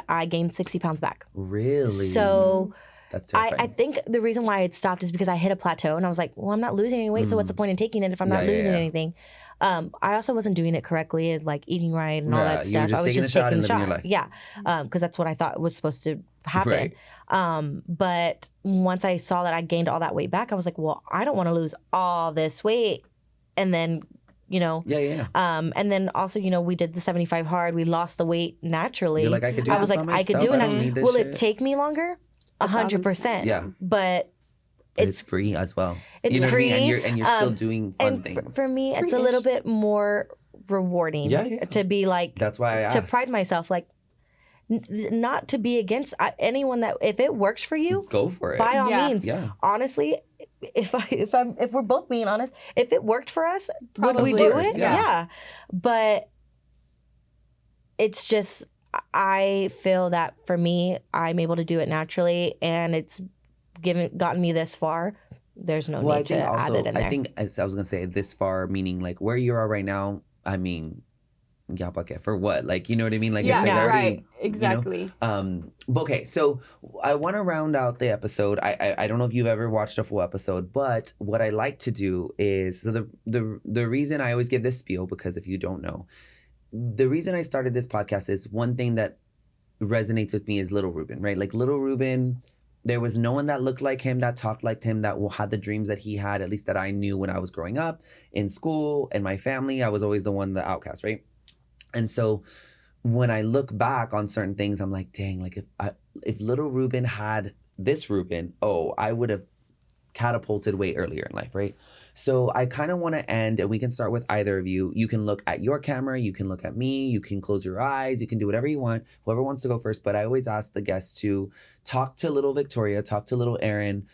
I gained 60 pounds back. Really? So that's I terrifying. think the reason why I had stopped is because I hit a plateau, and I was like, well, I'm not losing any weight, so what's the point in taking it if I'm not losing anything? I also wasn't doing it correctly, like eating right and all that you were stuff. just I was taking just the shot taking and the living shot. your life. Yeah, because that's what I thought was supposed to happen. Right. But once I saw that I gained all that weight back, I was like, well, I don't want to lose all this weight. And then, you know, Yeah. and then also, you know, we did the 75 hard. We lost the weight naturally. You're like, I could do I was this like, by I could myself. do it. I don't need this Will shit. it take me longer? 100%. Yeah. But It's free as well. it's you know free. What I mean? And you're still doing fun and things. for me, it's a Free-ish. little bit more rewarding Yeah. to be like, That's why I asked. to pride myself, like, not to be against anyone that, if it works for you, Go for it. by all Yeah. means. Yeah. Honestly, if we're both being honest, if it worked for us, would Probably. we do Of course, it? yeah. But it's just, I feel that for me, I'm able to do it naturally, and it's gotten me this far. There's no Well, I need think to add also, it in there. I think as I was gonna say, this far meaning like where you are right now. I mean, ya pa' qué? For what? Like, you know what I mean? Like, Yeah. it's like already, Right. Exactly. But okay, so I want to round out the episode. I don't know if you've ever watched a full episode, but what I like to do is, so the reason I always give this spiel, because if you don't know, the reason I started this podcast is one thing that resonates with me is Little Ruben, right? Like Little Ruben, there was no one that looked like him, that talked like him, that had the dreams that he had, at least that I knew when I was growing up in school and my family. I was always the one, the outcast, right? And so when I look back on certain things, I'm like, dang, like if Little Ruben had this Ruben, oh, I would have catapulted way earlier in life, right? So I kind of want to end, and we can start with either of you. You can look at your camera, you can look at me, you can close your eyes, you can do whatever you want, whoever wants to go first. But I always ask the guests to talk to little Victoria, talk to little Erin,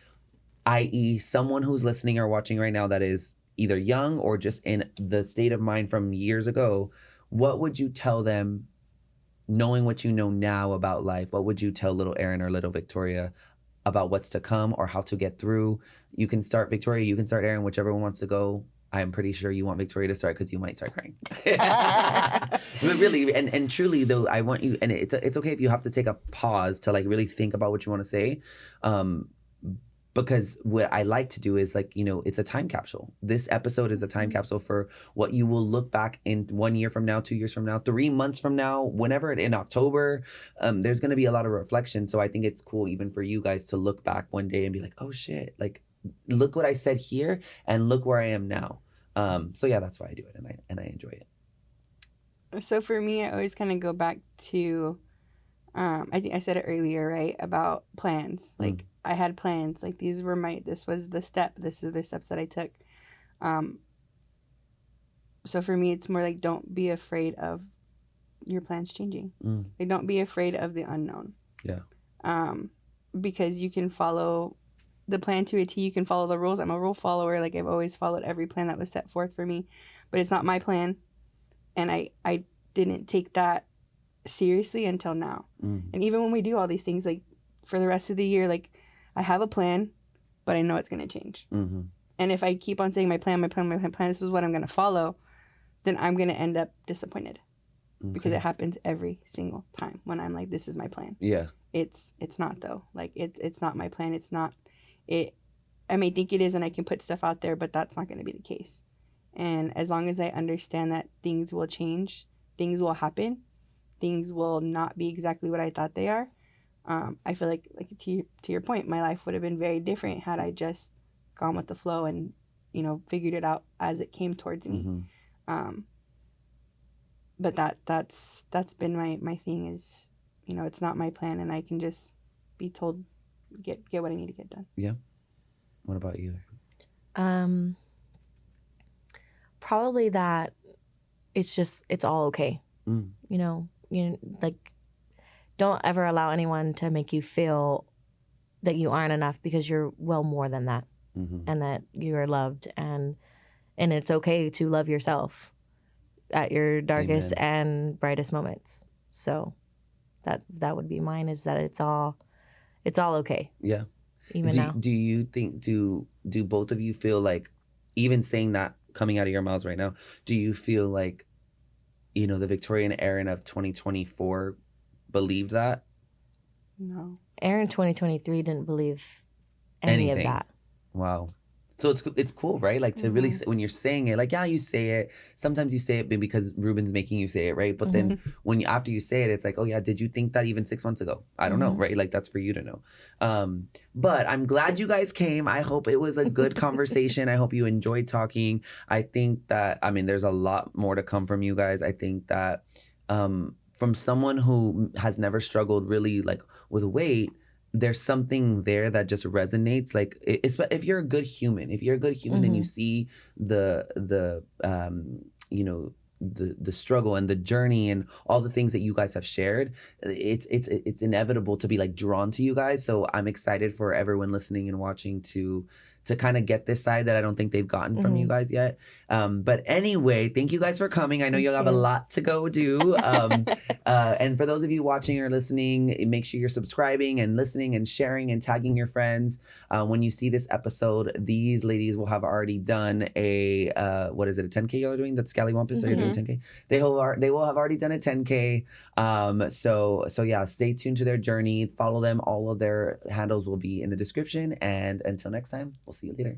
i.e. someone who's listening or watching right now that is either young or just in the state of mind from years ago. What would you tell them, knowing what you know now about life? What would you tell little Erin or little Victoria about what's to come or how to get through? You can start Victoria, you can start Erin, whichever one wants to go. I'm pretty sure you want Victoria to start because you might start crying. But really, and truly though, I want you, and it's okay if you have to take a pause to like really think about what you want to say. Because what I like to do is like, you know, it's a time capsule. This episode is a time capsule for what you will look back in 1 year from now, 2 years from now, 3 months from now, whenever in October. There's going to be a lot of reflection. So I think it's cool even for you guys to look back one day and be like, oh shit, like look what I said here and look where I am now. So yeah, that's why I do it, and I enjoy it. So for me, I always kind of go back to, I think I said it earlier, right, about plans. Like I had plans, like this was the step, this is the steps that I took. So for me, it's more like, don't be afraid of your plans changing. Like don't be afraid of the unknown. Yeah. Because you can follow the plan to a T, you can follow the rules. I'm a rule follower. Like I've always followed every plan that was set forth for me, but it's not my plan. And I didn't take that seriously until now. And even when we do all these things, like for the rest of the year, like I have a plan, but I know it's going to change. And if I keep on saying my plan, this is what I'm going to follow, then I'm going to end up disappointed. Because it happens every single time when I'm like, this is my plan. Yeah. It's not though. Like it's not my plan. It's not it. I may think it is, and I can put stuff out there, but that's not going to be the case. And as long as I understand that things will change, things will happen, things will not be exactly what I thought they are. I feel like to your point, my life would have been very different had I just gone with the flow and, you know, figured it out as it came towards me. But that's been my thing is, you know, it's not my plan, and I can just be told get what I need to get done. Yeah. What about you? Probably that it's all okay. You know, like don't ever allow anyone to make you feel that you aren't enough, because you're well more than that, and that you are loved, and it's okay to love yourself at your darkest and brightest moments. So that would be mine, is that it's all okay. Yeah. Even now. Do you think, do both of you feel like, even saying that coming out of your mouths right now, do you feel like, you know, the Victoria and Erin of 2024 believed that? No. Erin 2023 didn't believe any of that. Wow. So it's cool, right? Like to really, when you're saying it, like, yeah, you say it. Sometimes you say it because Ruben's making you say it, right? But then after you say it, it's like, oh yeah, did you think that even 6 months ago? I don't know, right? Like that's for you to know. But I'm glad you guys came. I hope it was a good conversation. I hope you enjoyed talking. I think that, I mean, there's a lot more to come from you guys. I think that from someone who has never struggled really like with weight, there's something there that just resonates. Like if you're a good human, and you see the you know, the struggle and the journey and all the things that you guys have shared, it's inevitable to be like drawn to you guys. So I'm excited for everyone listening and watching to kind of get this side that I don't think they've gotten from you guys yet. But anyway, thank you guys for coming. I know you'll have a lot to go do. And for those of you watching or listening, make sure you're subscribing and listening and sharing and tagging your friends. When you see this episode, these ladies will have already done a, what is it, a 10K y'all are doing? That's Scallywampus, so you're doing 10K? They will have already done a 10K. So yeah, stay tuned to their journey. Follow them. All of their handles will be in the description. And until next time, we'll see you later.